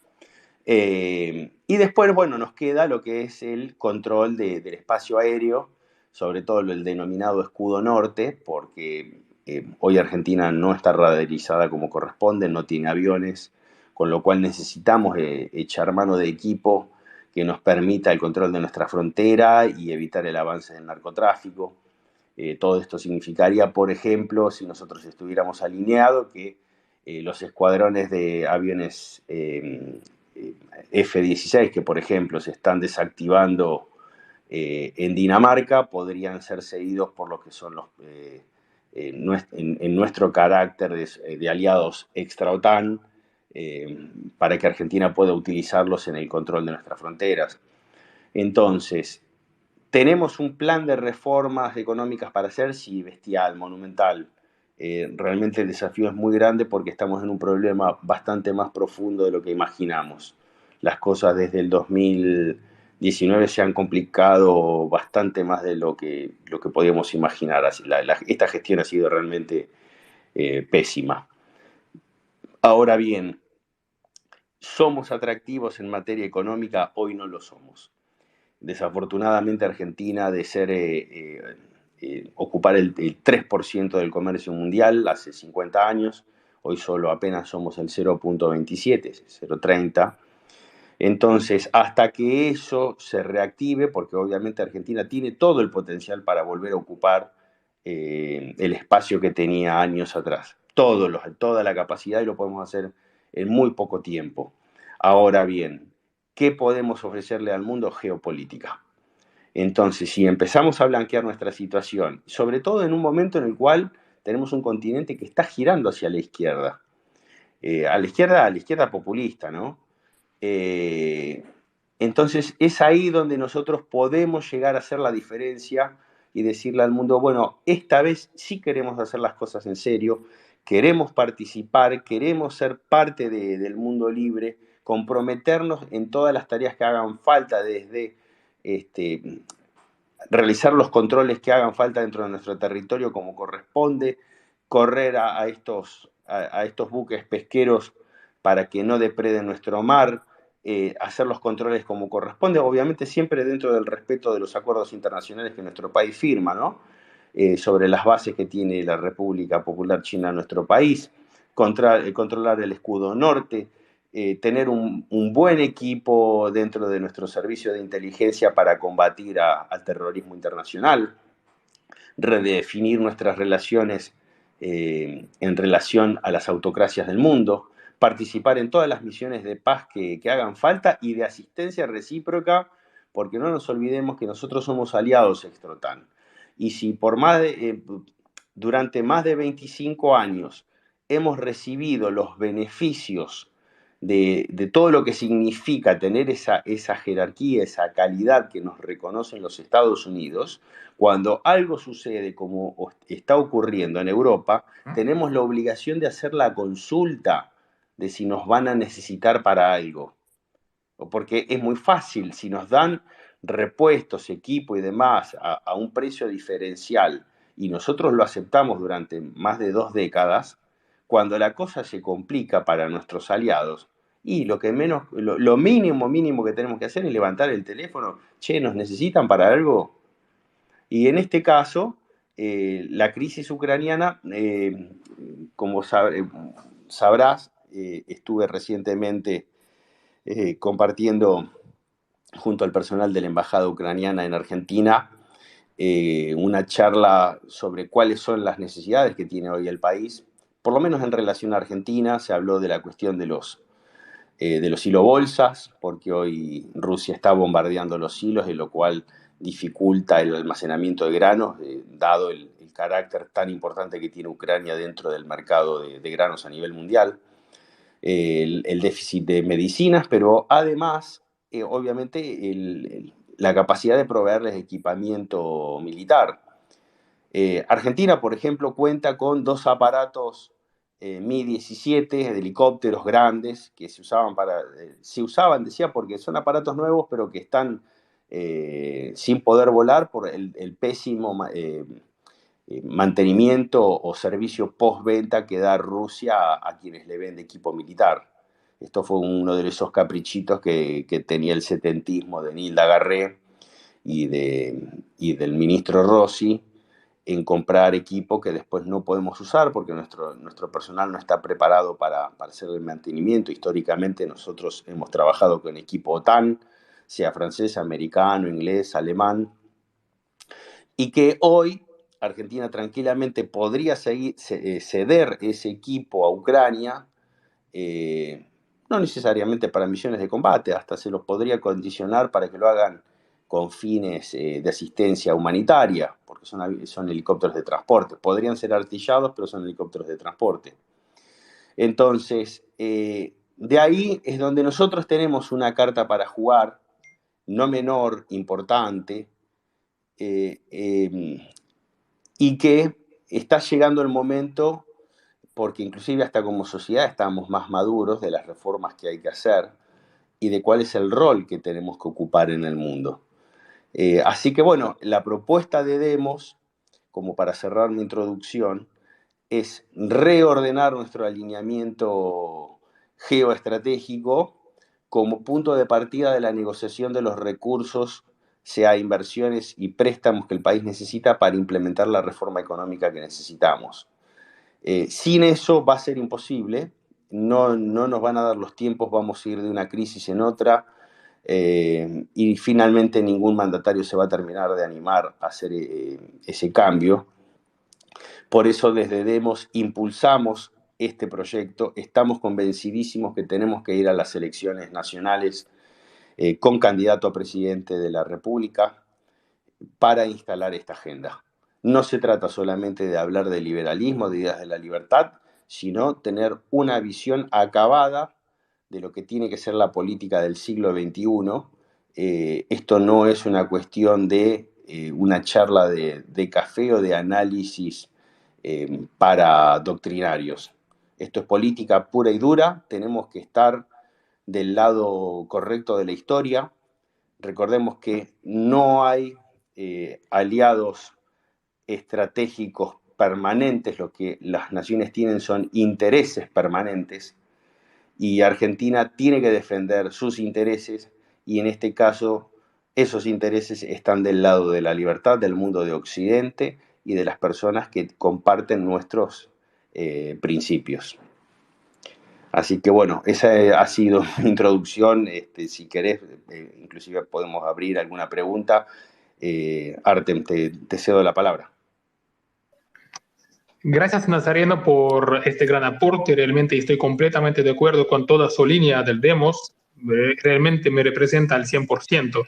Y después, bueno, nos queda lo que es el control del espacio aéreo, sobre todo el denominado escudo norte, porque hoy Argentina no está radarizada como corresponde, no tiene aviones, con lo cual necesitamos echar mano de equipo que nos permita el control de nuestra frontera y evitar el avance del narcotráfico. Todo esto significaría, por ejemplo, si nosotros estuviéramos alineados, que los escuadrones de aviones F-16, que por ejemplo se están desactivando en Dinamarca, podrían ser seguidos por lo que son en nuestro carácter de aliados extra-OTAN, para que Argentina pueda utilizarlos en el control de nuestras fronteras. Entonces, ¿tenemos un plan de reformas económicas para hacer? Sí, bestial, monumental. Realmente el desafío es muy grande porque estamos en un problema bastante más profundo de lo que imaginamos. Las cosas desde el 2019 se han complicado bastante más de lo que podíamos imaginar. Esta gestión ha sido realmente pésima. Ahora bien, ¿somos atractivos en materia económica? Hoy no lo somos. Desafortunadamente Argentina, de ser ocupar el 3% del comercio mundial hace 50 años, hoy solo apenas somos el 0,27, 0,30. Entonces, hasta que eso se reactive, porque obviamente Argentina tiene todo el potencial para volver a ocupar el espacio que tenía años atrás. Toda la capacidad y lo podemos hacer en muy poco tiempo. Ahora bien, ¿qué podemos ofrecerle al mundo? Geopolítica. Entonces, si empezamos a blanquear nuestra situación, sobre todo en un momento en el cual tenemos un continente que está girando hacia la izquierda, a la izquierda populista, ¿no? Eh, entonces es ahí donde nosotros podemos llegar a hacer la diferencia y decirle al mundo, bueno, esta vez sí queremos hacer las cosas en serio, queremos participar, queremos ser parte del mundo libre, comprometernos en todas las tareas que hagan falta, desde realizar los controles que hagan falta dentro de nuestro territorio como corresponde, correr a estos buques pesqueros para que no depreden nuestro mar, hacer los controles como corresponde, obviamente siempre dentro del respeto de los acuerdos internacionales que nuestro país firma, ¿no? Sobre las bases que tiene la República Popular China en nuestro país, controlar el escudo norte, tener un buen equipo dentro de nuestro servicio de inteligencia para combatir al terrorismo internacional, redefinir nuestras relaciones en relación a las autocracias del mundo, participar en todas las misiones de paz que hagan falta y de asistencia recíproca, porque no nos olvidemos que nosotros somos aliados extra-OTAN. Y si durante más de 25 años hemos recibido los beneficios de todo lo que significa tener esa jerarquía, esa calidad que nos reconocen los Estados Unidos, cuando algo sucede como está ocurriendo en Europa, tenemos la obligación de hacer la consulta de si nos van a necesitar para algo. Porque es muy fácil, si nos dan repuestos, equipo y demás a un precio diferencial y nosotros lo aceptamos durante más de 2 décadas, cuando la cosa se complica para nuestros aliados, y lo mínimo que tenemos que hacer es levantar el teléfono, che, ¿nos necesitan para algo? Y en este caso, la crisis ucraniana, como sabrás, estuve recientemente compartiendo junto al personal de la Embajada Ucraniana en Argentina una charla sobre cuáles son las necesidades que tiene hoy el país, por lo menos en relación a Argentina. Se habló de la cuestión de los hilobolsas, porque hoy Rusia está bombardeando los hilos, lo cual dificulta el almacenamiento de granos, dado el carácter tan importante que tiene Ucrania dentro del mercado de granos a nivel mundial, el déficit de medicinas, pero además, obviamente, la capacidad de proveerles equipamiento militar. Argentina, por ejemplo, cuenta con 2 aparatos Mi-17, helicópteros grandes, que se usaban, decía, porque son aparatos nuevos, pero que están sin poder volar por el pésimo mantenimiento o servicio postventa que da Rusia a quienes le vende equipo militar. Esto fue uno de esos caprichitos que tenía el setentismo de Nilda Garré y del ministro Rossi, en comprar equipo que después no podemos usar porque nuestro personal no está preparado para hacer el mantenimiento. Históricamente nosotros hemos trabajado con equipo OTAN, sea francés, americano, inglés, alemán, y que hoy Argentina tranquilamente podría ceder ese equipo a Ucrania, no necesariamente para misiones de combate, hasta se los podría condicionar para que lo hagan con fines de asistencia humanitaria, porque son helicópteros de transporte. Podrían ser artillados, pero son helicópteros de transporte. Entonces, de ahí es donde nosotros tenemos una carta para jugar, no menor, importante, y que está llegando el momento, porque inclusive hasta como sociedad estamos más maduros de las reformas que hay que hacer y de cuál es el rol que tenemos que ocupar en el mundo. Así que bueno, la propuesta de Demos, como para cerrar mi introducción, es reordenar nuestro alineamiento geoestratégico como punto de partida de la negociación de los recursos, sea inversiones y préstamos que el país necesita para implementar la reforma económica que necesitamos. Sin eso va a ser imposible, no nos van a dar los tiempos, vamos a ir de una crisis en otra, y finalmente ningún mandatario se va a terminar de animar a hacer ese cambio. Por eso desde Demos impulsamos este proyecto, estamos convencidísimos que tenemos que ir a las elecciones nacionales con candidato a presidente de la República para instalar esta agenda. No se trata solamente de hablar de liberalismo, de ideas de la libertad, sino tener una visión acabada de lo que tiene que ser la política del siglo XXI. Esto no es una cuestión de una charla de café o de análisis para doctrinarios. Esto es política pura y dura, tenemos que estar del lado correcto de la historia. Recordemos que no hay aliados estratégicos permanentes, lo que las naciones tienen son intereses permanentes, y Argentina tiene que defender sus intereses, y en este caso esos intereses están del lado de la libertad, del mundo de Occidente y de las personas que comparten nuestros principios. Así que bueno, esa ha sido mi introducción. Si querés, inclusive podemos abrir alguna pregunta. Artem, te cedo la palabra. Gracias, Nazareno, por este gran aporte. Realmente estoy completamente de acuerdo con toda su línea del Demos. Realmente me representa al 100%.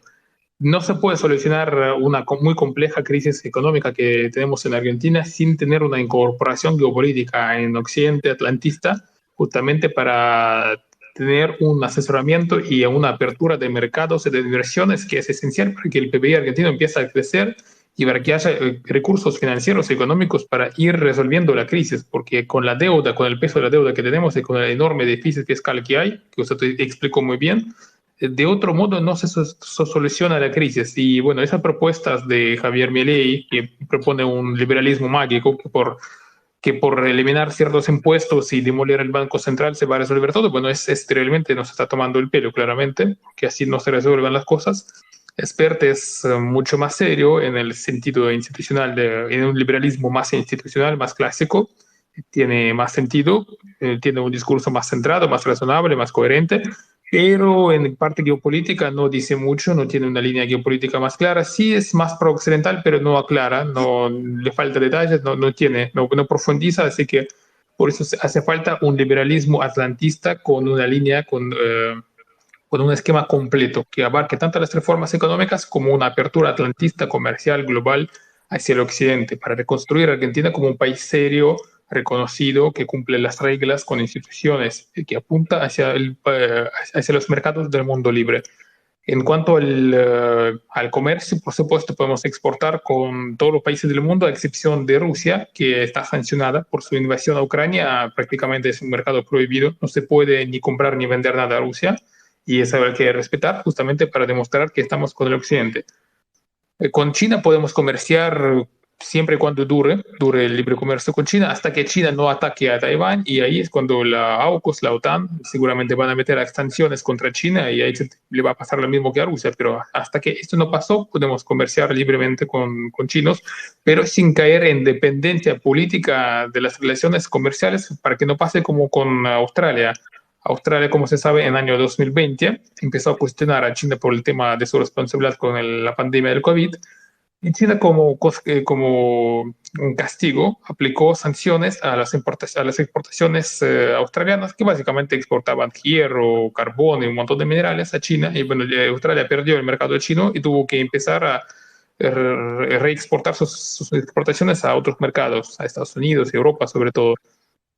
No se puede solucionar una muy compleja crisis económica que tenemos en Argentina sin tener una incorporación geopolítica en Occidente atlantista, justamente para tener un asesoramiento y una apertura de mercados y de inversiones que es esencial para que el PBI argentino empiece a crecer y para que haya recursos financieros y económicos para ir resolviendo la crisis, porque con la deuda, con el peso de la deuda que tenemos y con el enorme déficit fiscal que hay, que usted explicó muy bien, de otro modo no se soluciona la crisis. Y bueno, esas propuestas de Javier Milei, que propone un liberalismo mágico que por eliminar ciertos impuestos y demoler el Banco Central se va a resolver todo, bueno, realmente nos está tomando el pelo, claramente, porque así no se resuelven las cosas. Spert es mucho más serio en el sentido institucional, en un liberalismo más institucional, más clásico, tiene más sentido, tiene un discurso más centrado, más razonable, más coherente, pero en parte geopolítica no dice mucho, no tiene una línea geopolítica más clara, sí es más pro-occidental, pero no aclara, no le falta detalles, no profundiza, así que por eso hace falta un liberalismo atlantista con una línea, con un esquema completo que abarque tanto las reformas económicas como una apertura atlantista comercial global hacia el occidente, para reconstruir Argentina como un país serio, reconocido, que cumple las reglas con instituciones, que apunta hacia los mercados del mundo libre. En cuanto al comercio, por supuesto, podemos exportar con todos los países del mundo, a excepción de Rusia, que está sancionada por su invasión a Ucrania. Prácticamente es un mercado prohibido. No se puede ni comprar ni vender nada a Rusia. Y eso hay que respetar justamente para demostrar que estamos con el occidente. Con China podemos comerciar siempre y cuando dure el libre comercio con China, hasta que China no ataque a Taiwán, y ahí es cuando la AUKUS, la OTAN, seguramente van a meter sanciones contra China, y ahí le va a pasar lo mismo que a Rusia, pero hasta que esto no pasó, podemos comerciar libremente con chinos, pero sin caer en dependencia política de las relaciones comerciales, para que no pase como con Australia. Australia, como se sabe, en el año 2020 empezó a cuestionar a China por el tema de su responsabilidad con la pandemia del COVID, y China, como un castigo, aplicó sanciones a las exportaciones australianas, que básicamente exportaban hierro, carbón y un montón de minerales a China. Y bueno, Australia perdió el mercado chino y tuvo que empezar a reexportar sus exportaciones a otros mercados, a Estados Unidos y Europa sobre todo,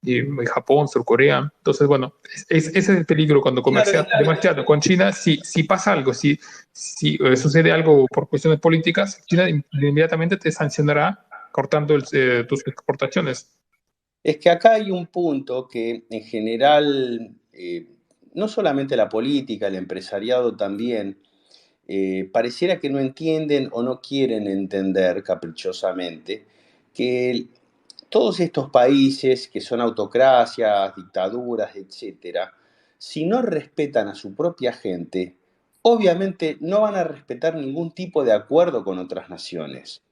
y Japón, Sur Corea. Entonces, bueno, ese es el peligro cuando Claro, comercias demasiado con China. Si pasa algo, si sucede algo por cuestiones políticas, China inmediatamente te sancionará cortando tus exportaciones. es que acá hay un punto que en general, no solamente la política, el empresariado también, pareciera que no entienden o no quieren entender caprichosamente que todos estos países que son autocracias, dictaduras, etcétera, si no respetan a su propia gente, obviamente no van a respetar ningún tipo de acuerdo con otras naciones,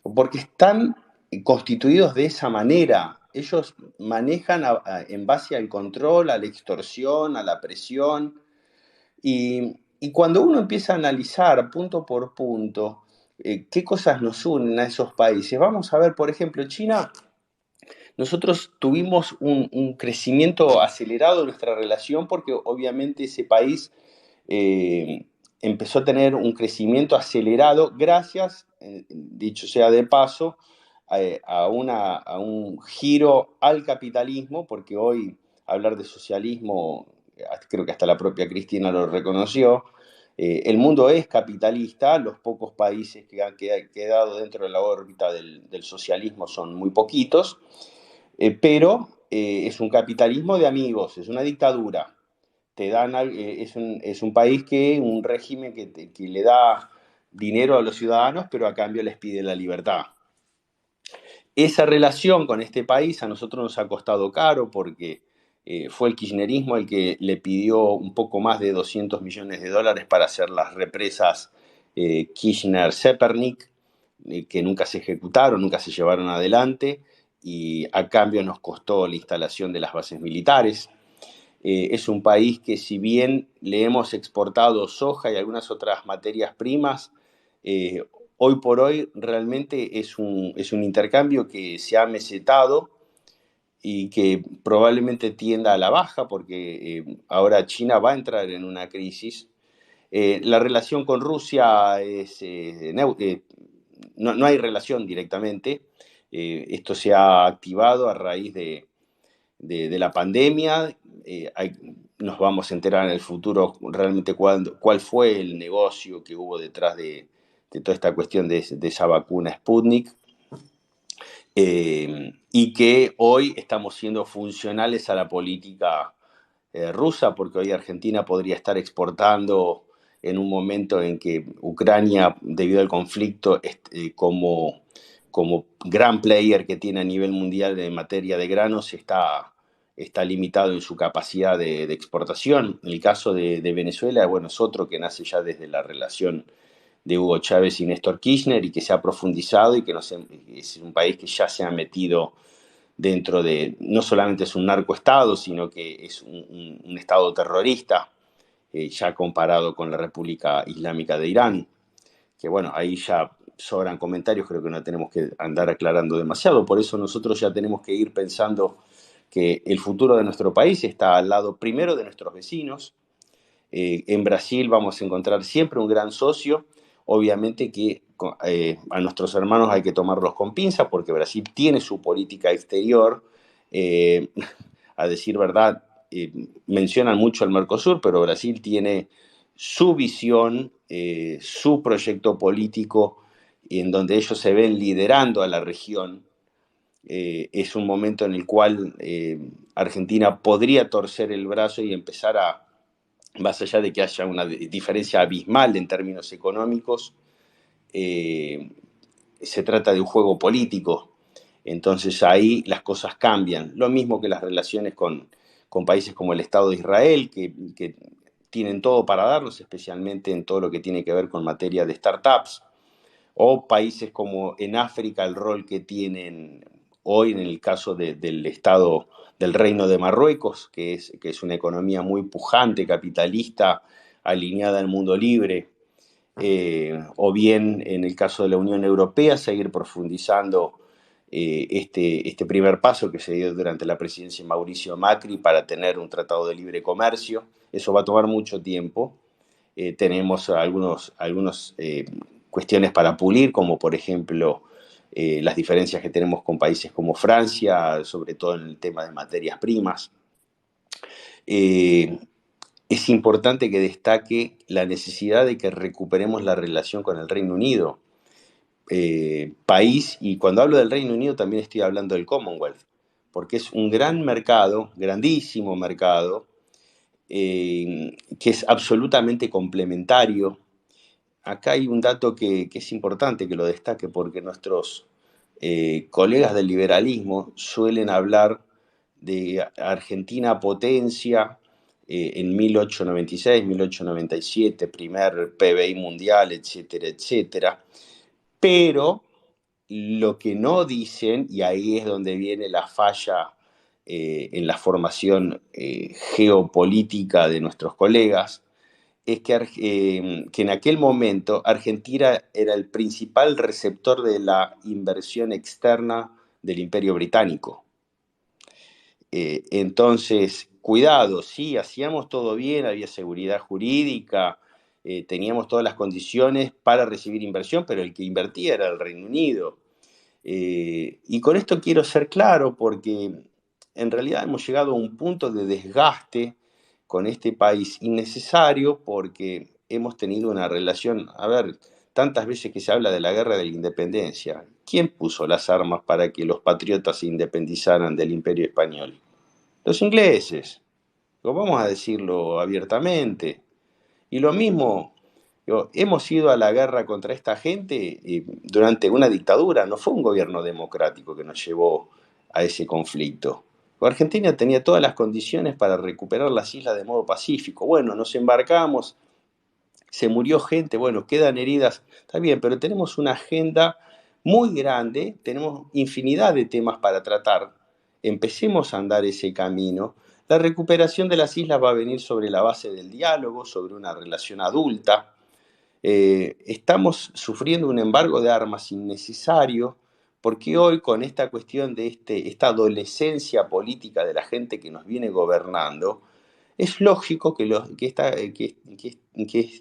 porque están constituidos de esa manera. Ellos manejan en base al control, a la extorsión, a la presión. Y cuando uno empieza a analizar punto por punto qué cosas nos unen a esos países, vamos a ver, por ejemplo, China. Nosotros tuvimos un crecimiento acelerado de nuestra relación porque obviamente ese país eh, empezó a tener un crecimiento acelerado gracias, dicho sea de paso, a un giro al capitalismo, porque hoy hablar de socialismo, creo que hasta la propia Cristina lo reconoció. El mundo es capitalista, los pocos países que han quedado dentro de la órbita del socialismo son muy poquitos, pero es un capitalismo de amigos, es una dictadura. Es un país un régimen que le da dinero a los ciudadanos, pero a cambio les pide la libertad. Esa relación con este país a nosotros nos ha costado caro porque fue el kirchnerismo el que le pidió un poco más de 200 millones de dólares para hacer las represas Kirchner-Zepernik, que nunca se ejecutaron, nunca se llevaron adelante, y a cambio nos costó la instalación de las bases militares. Es un país que, si bien le hemos exportado soja y algunas otras materias primas, eh, hoy por hoy realmente es un intercambio que se ha mesetado y que probablemente tienda a la baja porque ahora China va a entrar en una crisis. La relación con Rusia no hay relación directamente. Esto se ha activado a raíz de la pandemia. Nos vamos a enterar en el futuro realmente cuál fue el negocio que hubo detrás de toda esta cuestión de esa vacuna Sputnik. Y que hoy estamos siendo funcionales a la política rusa, porque hoy Argentina podría estar exportando en un momento en que Ucrania, debido al conflicto, como gran player que tiene a nivel mundial en materia de granos, está limitado en su capacidad de exportación. En el caso de Venezuela, bueno, es otro que nace ya desde la relación de Hugo Chávez y Néstor Kirchner y que se ha profundizado y que es un país que ya se ha metido dentro de, no solamente es un narcoestado, sino que es un estado terrorista, ya comparado con la República Islámica de Irán, que bueno, ahí ya sobran comentarios, creo que no tenemos que andar aclarando demasiado, por eso nosotros ya tenemos que ir pensando que el futuro de nuestro país está al lado primero de nuestros vecinos. En Brasil vamos a encontrar siempre un gran socio. Obviamente que a nuestros hermanos hay que tomarlos con pinzas porque Brasil tiene su política exterior. Eh, a decir verdad, mencionan mucho el Mercosur, pero Brasil tiene su visión, su proyecto político, en donde ellos se ven liderando a la región. Es un momento en el cual Argentina podría torcer el brazo y empezar más allá de que haya una diferencia abismal en términos económicos, se trata de un juego político. Entonces ahí las cosas cambian. Lo mismo que las relaciones con países como el Estado de Israel, que tienen todo para darnos, especialmente en todo lo que tiene que ver con materia de startups, o países como en África, el rol que tienen hoy en el caso del Estado del Reino de Marruecos, que es una economía muy pujante, capitalista, alineada al mundo libre, o bien en el caso de la Unión Europea, seguir profundizando este primer paso que se dio durante la presidencia de Mauricio Macri para tener un tratado de libre comercio. Eso va a tomar mucho tiempo. Tenemos algunos cuestiones para pulir, como por ejemplo las diferencias que tenemos con países como Francia, sobre todo en el tema de materias primas. Es importante que destaque la necesidad de que recuperemos la relación con el Reino Unido, país, y cuando hablo del Reino Unido también estoy hablando del Commonwealth, porque es un gran mercado, grandísimo mercado, que es absolutamente complementario. Acá hay un dato que es importante que lo destaque porque nuestros colegas del liberalismo suelen hablar de Argentina potencia en 1896, 1897, primer PBI mundial, etcétera, etcétera. Pero lo que no dicen, y ahí es donde viene la falla en la formación geopolítica de nuestros colegas, es que en aquel momento Argentina era el principal receptor de la inversión externa del Imperio Británico. Entonces, cuidado, sí, hacíamos todo bien, había seguridad jurídica, teníamos todas las condiciones para recibir inversión, pero el que invertía era el Reino Unido. Y con esto quiero ser claro porque en realidad hemos llegado a un punto de desgaste con este país innecesario porque hemos tenido una relación, a ver, tantas veces que se habla de la guerra de la independencia. ¿Quién puso las armas para que los patriotas se independizaran del Imperio Español? Los ingleses. Vamos a decirlo abiertamente. Y lo mismo, hemos ido a la guerra contra esta gente durante una dictadura, no fue un gobierno democrático que nos llevó a ese conflicto. Argentina tenía todas las condiciones para recuperar las islas de modo pacífico. Bueno, nos embarcamos, se murió gente, bueno, quedan heridas, está bien, pero tenemos una agenda muy grande, tenemos infinidad de temas para tratar. Empecemos a andar ese camino. La recuperación de las islas va a venir sobre la base del diálogo, sobre una relación adulta. Estamos sufriendo un embargo de armas innecesario, porque hoy con esta cuestión de esta adolescencia política de la gente que nos viene gobernando, es lógico que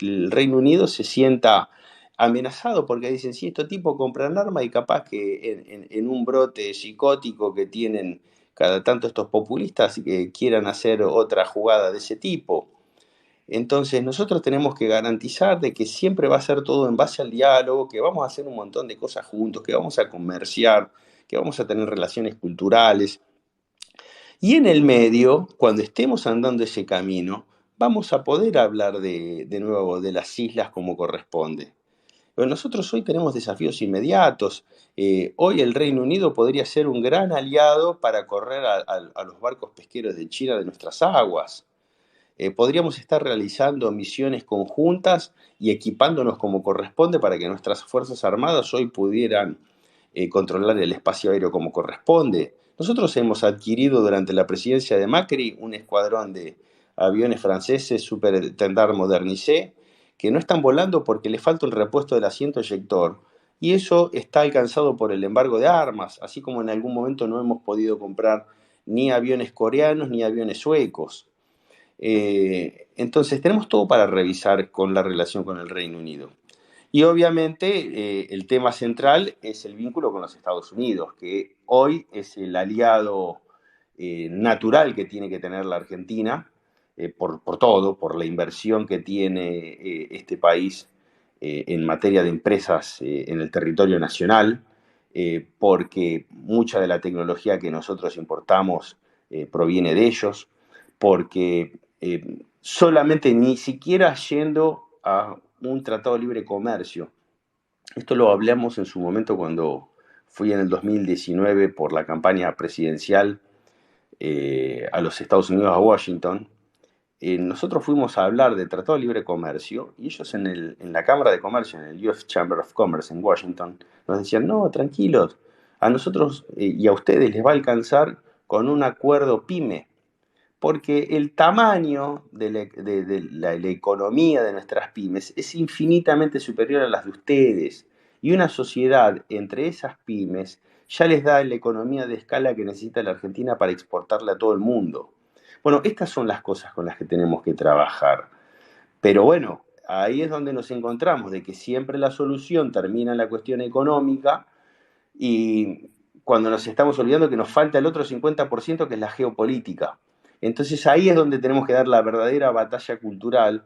el Reino Unido se sienta amenazado, porque dicen, si estos tipos compran armas y capaz que en un brote psicótico que tienen cada tanto estos populistas quieran hacer otra jugada de ese tipo. Entonces nosotros tenemos que garantizar de que siempre va a ser todo en base al diálogo, que vamos a hacer un montón de cosas juntos, que vamos a comerciar, que vamos a tener relaciones culturales. Y en el medio, cuando estemos andando ese camino, vamos a poder hablar de nuevo de las islas como corresponde. Pero nosotros hoy tenemos desafíos inmediatos. Hoy el Reino Unido podría ser un gran aliado para correr a los barcos pesqueros de China de nuestras aguas. Podríamos estar realizando misiones conjuntas y equipándonos como corresponde para que nuestras Fuerzas Armadas hoy pudieran controlar el espacio aéreo como corresponde. Nosotros hemos adquirido durante la presidencia de Macri un escuadrón de aviones franceses Super Tendard Modernisé que no están volando porque les falta el repuesto del asiento eyector. Y eso está alcanzado por el embargo de armas, así como en algún momento no hemos podido comprar ni aviones coreanos ni aviones suecos. Entonces tenemos todo para revisar con la relación con el Reino Unido. Y obviamente el tema central es el vínculo con los Estados Unidos, que hoy es el aliado natural que tiene que tener la Argentina, por todo, por la inversión que tiene este país en materia de empresas en el territorio nacional, porque mucha de la tecnología que nosotros importamos proviene de ellos, porque solamente ni siquiera yendo a un tratado de libre comercio. Esto lo hablamos en su momento cuando fui en el 2019 por la campaña presidencial a los Estados Unidos, a Washington. Nosotros fuimos a hablar de tratado de libre comercio y ellos en la Cámara de Comercio, en el US Chamber of Commerce en Washington, nos decían, no, tranquilos, a nosotros y a ustedes les va a alcanzar con un acuerdo PYME, porque el tamaño de la economía de nuestras pymes es infinitamente superior a las de ustedes. Y una sociedad entre esas pymes ya les da la economía de escala que necesita la Argentina para exportarle a todo el mundo. Bueno, estas son las cosas con las que tenemos que trabajar. Pero bueno, ahí es donde nos encontramos, de que siempre la solución termina en la cuestión económica y cuando nos estamos olvidando que nos falta el otro 50% que es la geopolítica. Entonces ahí es donde tenemos que dar la verdadera batalla cultural,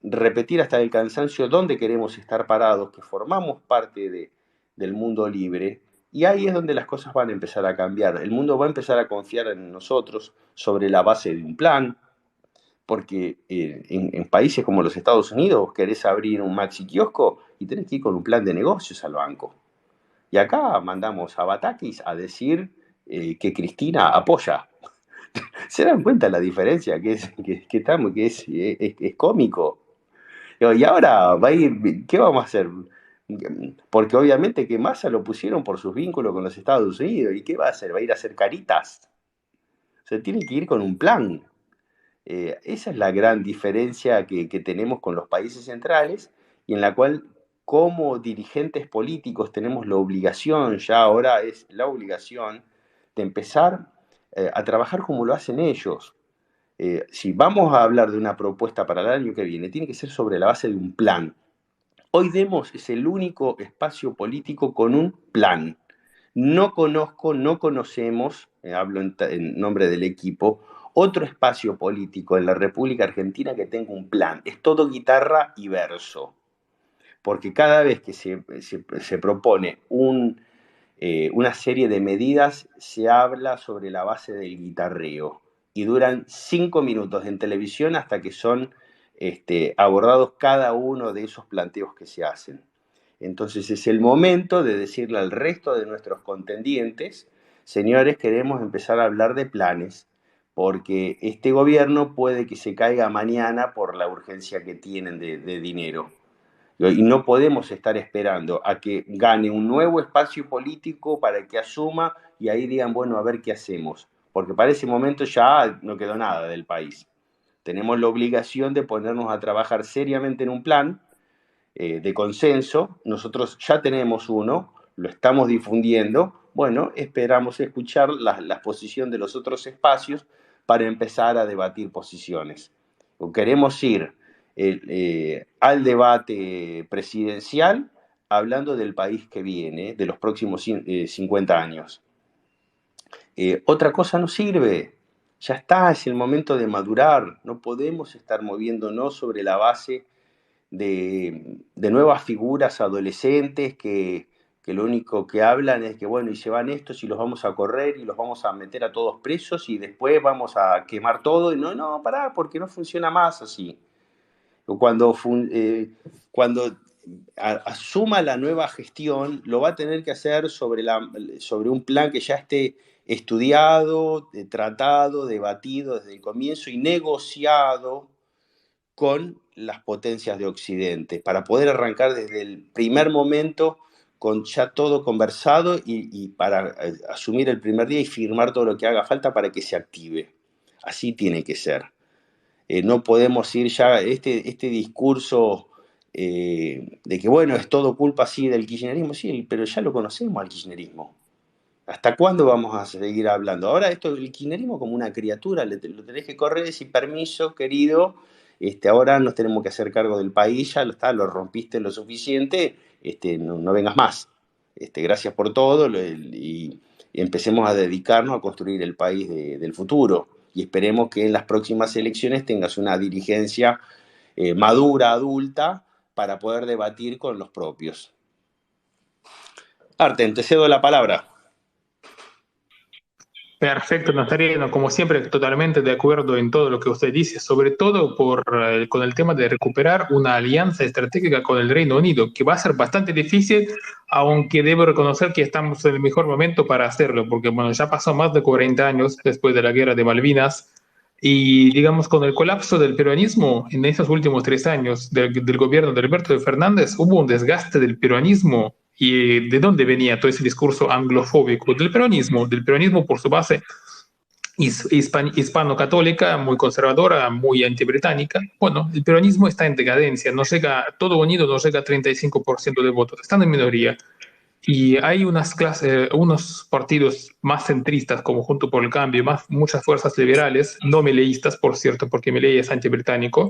repetir hasta el cansancio dónde queremos estar parados, que formamos parte del mundo libre, y ahí es donde las cosas van a empezar a cambiar. El mundo va a empezar a confiar en nosotros sobre la base de un plan, porque en países como los Estados Unidos querés abrir un maxi kiosco y tenés que ir con un plan de negocios al banco. Y acá mandamos a Batakis a decir que Cristina apoya. ¿Se dan cuenta la diferencia? Que es cómico. Y ahora va a ir, ¿qué vamos a hacer? porque obviamente que Massa lo pusieron por sus vínculos con los Estados Unidos. ¿Y qué va a hacer? ¿Va a ir a hacer caritas? O sea, tiene que ir con un plan. Esa es la gran diferencia que tenemos con los países centrales y en la cual como dirigentes políticos tenemos la obligación, ya ahora es la obligación, de empezar a trabajar como lo hacen ellos. Si vamos a hablar de una propuesta para el año que viene, tiene que ser sobre la base de un plan. Hoy Demos es el único espacio político con un plan. No conozco, no conocemos, hablo en nombre del equipo, otro espacio político en la República Argentina que tenga un plan. Es todo guitarra y verso. Porque cada vez que se propone una serie de medidas, se habla sobre la base del guitarreo. Y duran 5 minutos en televisión hasta que son abordados cada uno de esos planteos que se hacen. Entonces es el momento de decirle al resto de nuestros contendientes, señores, queremos empezar a hablar de planes, porque este gobierno puede que se caiga mañana por la urgencia que tienen de dinero. Y no podemos estar esperando a que gane un nuevo espacio político para que asuma y ahí digan, bueno, a ver qué hacemos. Porque para ese momento ya no quedó nada del país. Tenemos la obligación de ponernos a trabajar seriamente en un plan de consenso. Nosotros ya tenemos uno, lo estamos difundiendo. Bueno, esperamos escuchar la posición de los otros espacios para empezar a debatir posiciones. O queremos ir al debate presidencial hablando del país que viene, de los próximos 50 años. Otra cosa no sirve. Ya está, es el momento de madurar. No podemos estar moviéndonos sobre la base de nuevas figuras adolescentes que lo único que hablan es que, bueno, y se van estos y los vamos a correr y los vamos a meter a todos presos y después vamos a quemar todo. Y no, pará, porque no funciona más así. Cuando asuma la nueva gestión, lo va a tener que hacer sobre un plan que ya esté estudiado, tratado, debatido desde el comienzo y negociado con las potencias de Occidente, para poder arrancar desde el primer momento con ya todo conversado y para asumir el primer día y firmar todo lo que haga falta para que se active. Así tiene que ser. No podemos ir ya, este discurso de que, bueno, es todo culpa así del kirchnerismo, sí, pero ya lo conocemos al kirchnerismo. ¿Hasta cuándo vamos a seguir hablando? Ahora esto del kirchnerismo como una criatura, lo tenés que correr, sin permiso, querido, ahora nos tenemos que hacer cargo del país, ya lo rompiste lo suficiente, no vengas más. Gracias por todo y empecemos a dedicarnos a construir el país del futuro. Y esperemos que en las próximas elecciones tengas una dirigencia madura, adulta, para poder debatir con los propios. Artem, te cedo la palabra. Perfecto, Nazareno. Como siempre, totalmente de acuerdo en todo lo que usted dice, sobre todo con el tema de recuperar una alianza estratégica con el Reino Unido, que va a ser bastante difícil, aunque debo reconocer que estamos en el mejor momento para hacerlo, porque bueno, ya pasó más de 40 años después de la guerra de Malvinas, y digamos, con el colapso del peronismo en esos últimos 3 años del gobierno de Alberto Fernández, hubo un desgaste del peronismo. ¿Y de dónde venía todo ese discurso anglofóbico? Del peronismo por su base hispano-católica, muy conservadora, muy antibritánica. Bueno, el peronismo está en decadencia, no llega, todo unido no llega a 35% de votos, están en minoría. Y hay unos partidos más centristas, como Junto por el Cambio, muchas fuerzas liberales, no mileístas, por cierto, porque Milei es antibritánico,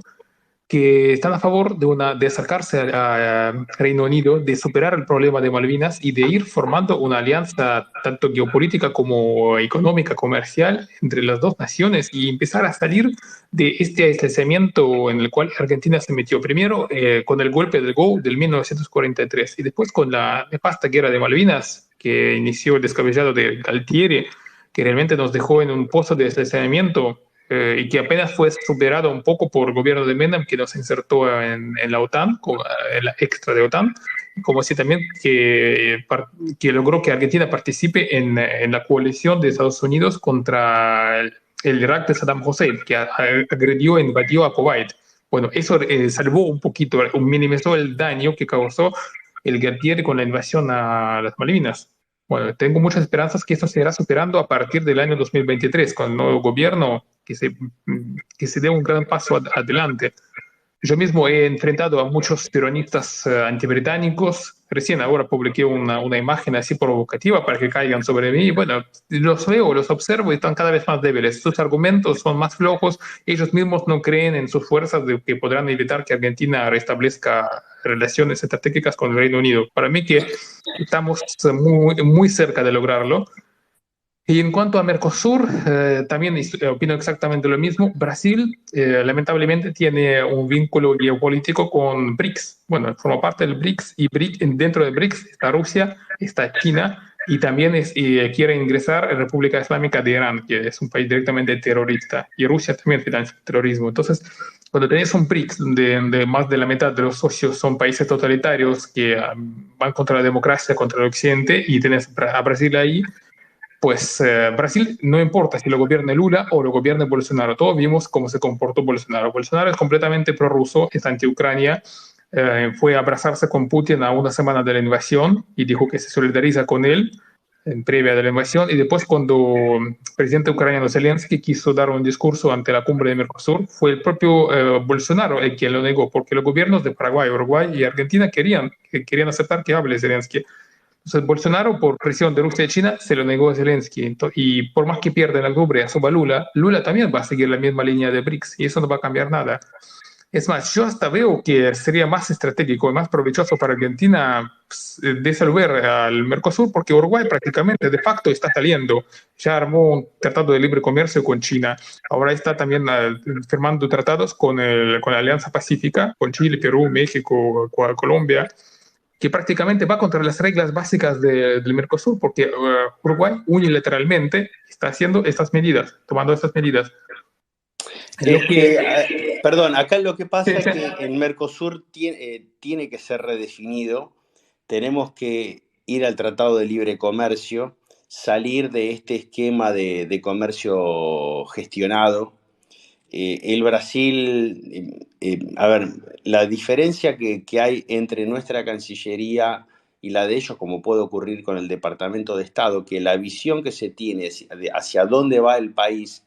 que están a favor de acercarse a Reino Unido, de superar el problema de Malvinas y de ir formando una alianza tanto geopolítica como económica, comercial entre las dos naciones y empezar a salir de este aislamiento en el cual Argentina se metió primero con el golpe del GO del 1943 y después con la nefasta guerra de Malvinas que inició el descabellado de Galtieri, que realmente nos dejó en un pozo de aislamiento y que apenas fue superado un poco por el gobierno de Menem, que nos insertó en la OTAN, en la extra de OTAN, como así también que logró que Argentina participe en la coalición de Estados Unidos contra el Irak de Saddam Hussein, que agredió e invadió a Kuwait. Bueno, eso salvó un poquito, minimizó el daño que causó el Guerriere con la invasión a las Malvinas. Bueno, tengo muchas esperanzas que esto se irá superando a partir del año 2023, con el nuevo gobierno que se dé un gran paso adelante. Yo mismo he enfrentado a muchos peronistas antibritánicos. Recién ahora publiqué una imagen así provocativa para que caigan sobre mí. Bueno, los veo, los observo y están cada vez más débiles. Sus argumentos son más flojos. Ellos mismos no creen en sus fuerzas de que podrán evitar que Argentina restablezca relaciones estratégicas con el Reino Unido. Para mí que estamos muy cerca de lograrlo. Y en cuanto a Mercosur, también opino exactamente lo mismo. Brasil, lamentablemente, tiene un vínculo geopolítico con BRICS. Bueno, forma parte del BRICS y dentro de BRICS está Rusia, está China y también quiere ingresar la República Islámica de Irán, que es un país directamente terrorista. Y Rusia también financia el terrorismo. Entonces, cuando tenés un BRICS donde más de la mitad de los socios son países totalitarios que van contra la democracia, contra el occidente, y tenés a Brasil ahí, pues Brasil no importa si lo gobierna Lula o lo gobierna Bolsonaro. Todos vimos cómo se comportó Bolsonaro. Bolsonaro es completamente prorruso, es anti-Ucrania. Fue a abrazarse con Putin a una semana de la invasión y dijo que se solidariza con él en previa de la invasión. Y después, cuando el presidente ucraniano Zelensky quiso dar un discurso ante la cumbre de Mercosur, fue el propio Bolsonaro el quien lo negó, porque los gobiernos de Paraguay, Uruguay y Argentina querían aceptar que hable Zelensky. Entonces, Bolsonaro, por presión de Rusia y China, se lo negó a Zelensky. Y por más que pierda en la cumbre a suba Lula, Lula también va a seguir la misma línea de BRICS y eso no va a cambiar nada. Es más, yo hasta veo que sería más estratégico y más provechoso para Argentina disolver al Mercosur, porque Uruguay prácticamente de facto está saliendo. Ya armó un tratado de libre comercio con China. Ahora está también firmando tratados con la Alianza Pacífica, con Chile, Perú, México, Colombia, que prácticamente va contra las reglas básicas del Mercosur, porque Uruguay unilateralmente está haciendo estas medidas, tomando estas medidas. Lo Es que, que, perdón, acá lo que sí, pasa es sí. que el Mercosur tiene que ser redefinido. Tenemos que ir al Tratado de Libre Comercio, salir de este esquema de comercio gestionado. El Brasil, a ver, la diferencia que hay entre nuestra Cancillería y la de ellos, como puede ocurrir con el Departamento de Estado, que la visión que se tiene hacia dónde va el país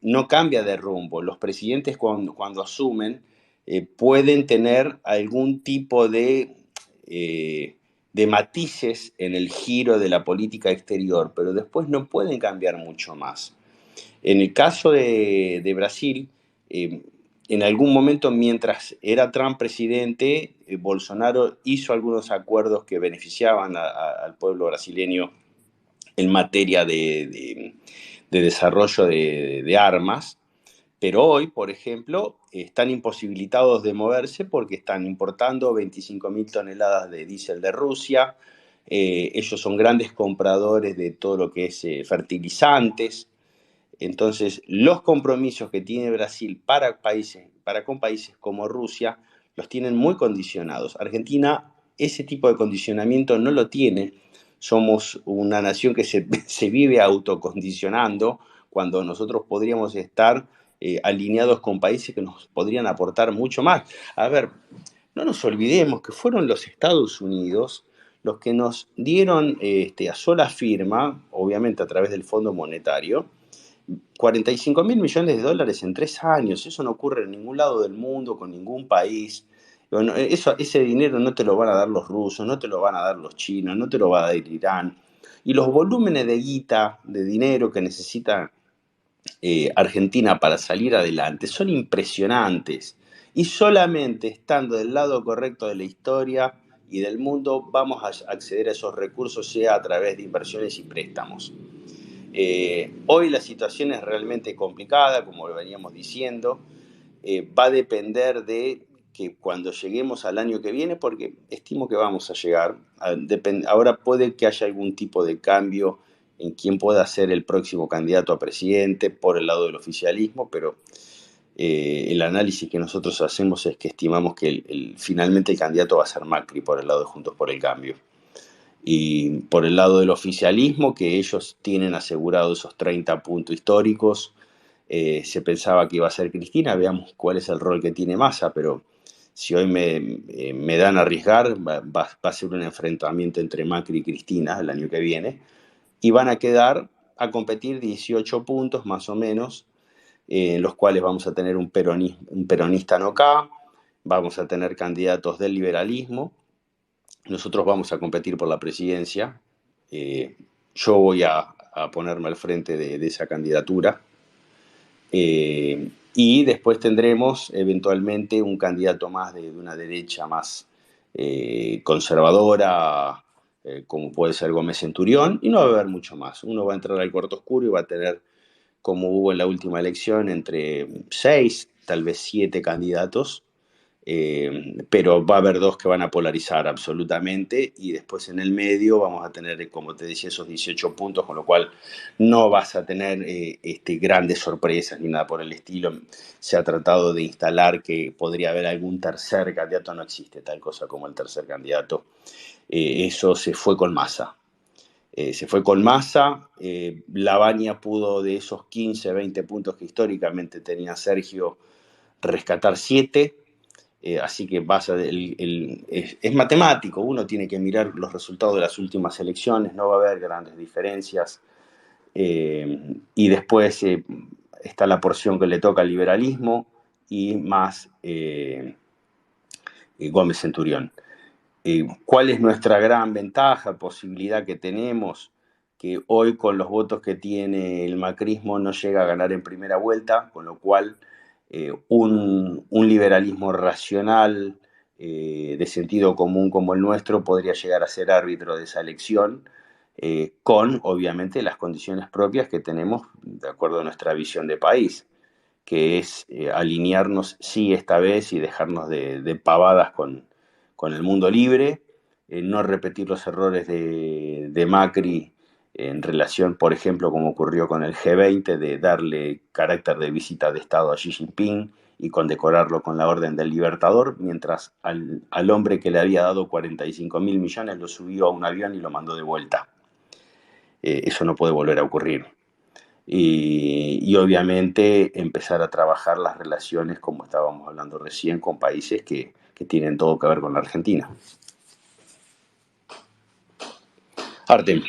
no cambia de rumbo. Los presidentes cuando asumen pueden tener algún tipo de matices en el giro de la política exterior, pero después no pueden cambiar mucho más. En el caso de Brasil, en algún momento mientras era Trump presidente, Bolsonaro hizo algunos acuerdos que beneficiaban al pueblo brasileño en materia de desarrollo de armas, pero hoy, por ejemplo, están imposibilitados de moverse porque están importando 25.000 toneladas de diésel de Rusia. Ellos son grandes compradores de todo lo que es fertilizantes. Entonces, los compromisos que tiene Brasil para con países como Rusia los tienen muy condicionados. Argentina ese tipo de condicionamiento no lo tiene. Somos una nación que se vive autocondicionando cuando nosotros podríamos estar alineados con países que nos podrían aportar mucho más. A ver, no nos olvidemos que fueron los Estados Unidos los que nos dieron a sola firma, obviamente a través del Fondo Monetario, 45.000 millones de dólares en 3 años. Eso no ocurre en ningún lado del mundo, con ningún país. Bueno, ese dinero no te lo van a dar los rusos, no te lo van a dar los chinos, no te lo va a dar Irán. Y los volúmenes de guita, de dinero que necesita Argentina para salir adelante son impresionantes. Y solamente estando del lado correcto de la historia y del mundo vamos a acceder a esos recursos, sea a través de inversiones y préstamos. Hoy la situación es realmente complicada, como lo veníamos diciendo. Va a depender de que cuando lleguemos al año que viene, porque estimo que vamos a llegar, ahora puede que haya algún tipo de cambio en quién pueda ser el próximo candidato a presidente por el lado del oficialismo, pero el análisis que nosotros hacemos es que estimamos que finalmente el candidato va a ser Macri por el lado de Juntos por el Cambio. Y por el lado del oficialismo, que ellos tienen asegurados esos 30 puntos históricos, se pensaba que iba a ser Cristina, veamos cuál es el rol que tiene Massa, pero Si hoy me dan a arriesgar, va a ser un enfrentamiento entre Macri y Cristina el año que viene, y van a quedar a competir 18 puntos más o menos, en los cuales vamos a tener un peronista no acá, vamos a tener candidatos del liberalismo, nosotros vamos a competir por la presidencia, yo voy a ponerme al frente de esa candidatura. Y después tendremos eventualmente un candidato más de una derecha más conservadora, como puede ser Gómez Centurión, y no va a haber mucho más. Uno va a entrar al cuarto oscuro y va a tener, como hubo en la última elección, entre 6, tal vez 7 candidatos, pero va a haber dos que van a polarizar absolutamente y después en el medio vamos a tener, como te decía, esos 18 puntos, con lo cual no vas a tener grandes sorpresas ni nada por el estilo. Se ha tratado de instalar que podría haber algún tercer candidato, no existe tal cosa como el tercer candidato. Eso se fue con Massa. Se fue con Massa, Lavagna pudo de esos 15, 20 puntos que históricamente tenía Sergio rescatar 7. Así que es matemático, uno tiene que mirar los resultados de las últimas elecciones, no va a haber grandes diferencias. Y después está la porción que le toca al liberalismo y más Gómez Centurión. ¿Cuál es nuestra gran ventaja, posibilidad que tenemos? Que hoy con los votos que tiene el macrismo no llega a ganar en primera vuelta, con lo cual un liberalismo racional de sentido común como el nuestro podría llegar a ser árbitro de esa elección, con obviamente las condiciones propias que tenemos de acuerdo a nuestra visión de país, que es alinearnos sí esta vez y dejarnos de pavadas con el mundo libre, no repetir los errores de Macri en relación, por ejemplo, como ocurrió con el G20, de darle carácter de visita de Estado a Xi Jinping y condecorarlo con la Orden del Libertador, mientras al hombre que le había dado 45.000 millones lo subió a un avión y lo mandó de vuelta. Eso no puede volver a ocurrir. Y obviamente empezar a trabajar las relaciones, como estábamos hablando recién, con países que tienen todo que ver con la Argentina. Artem.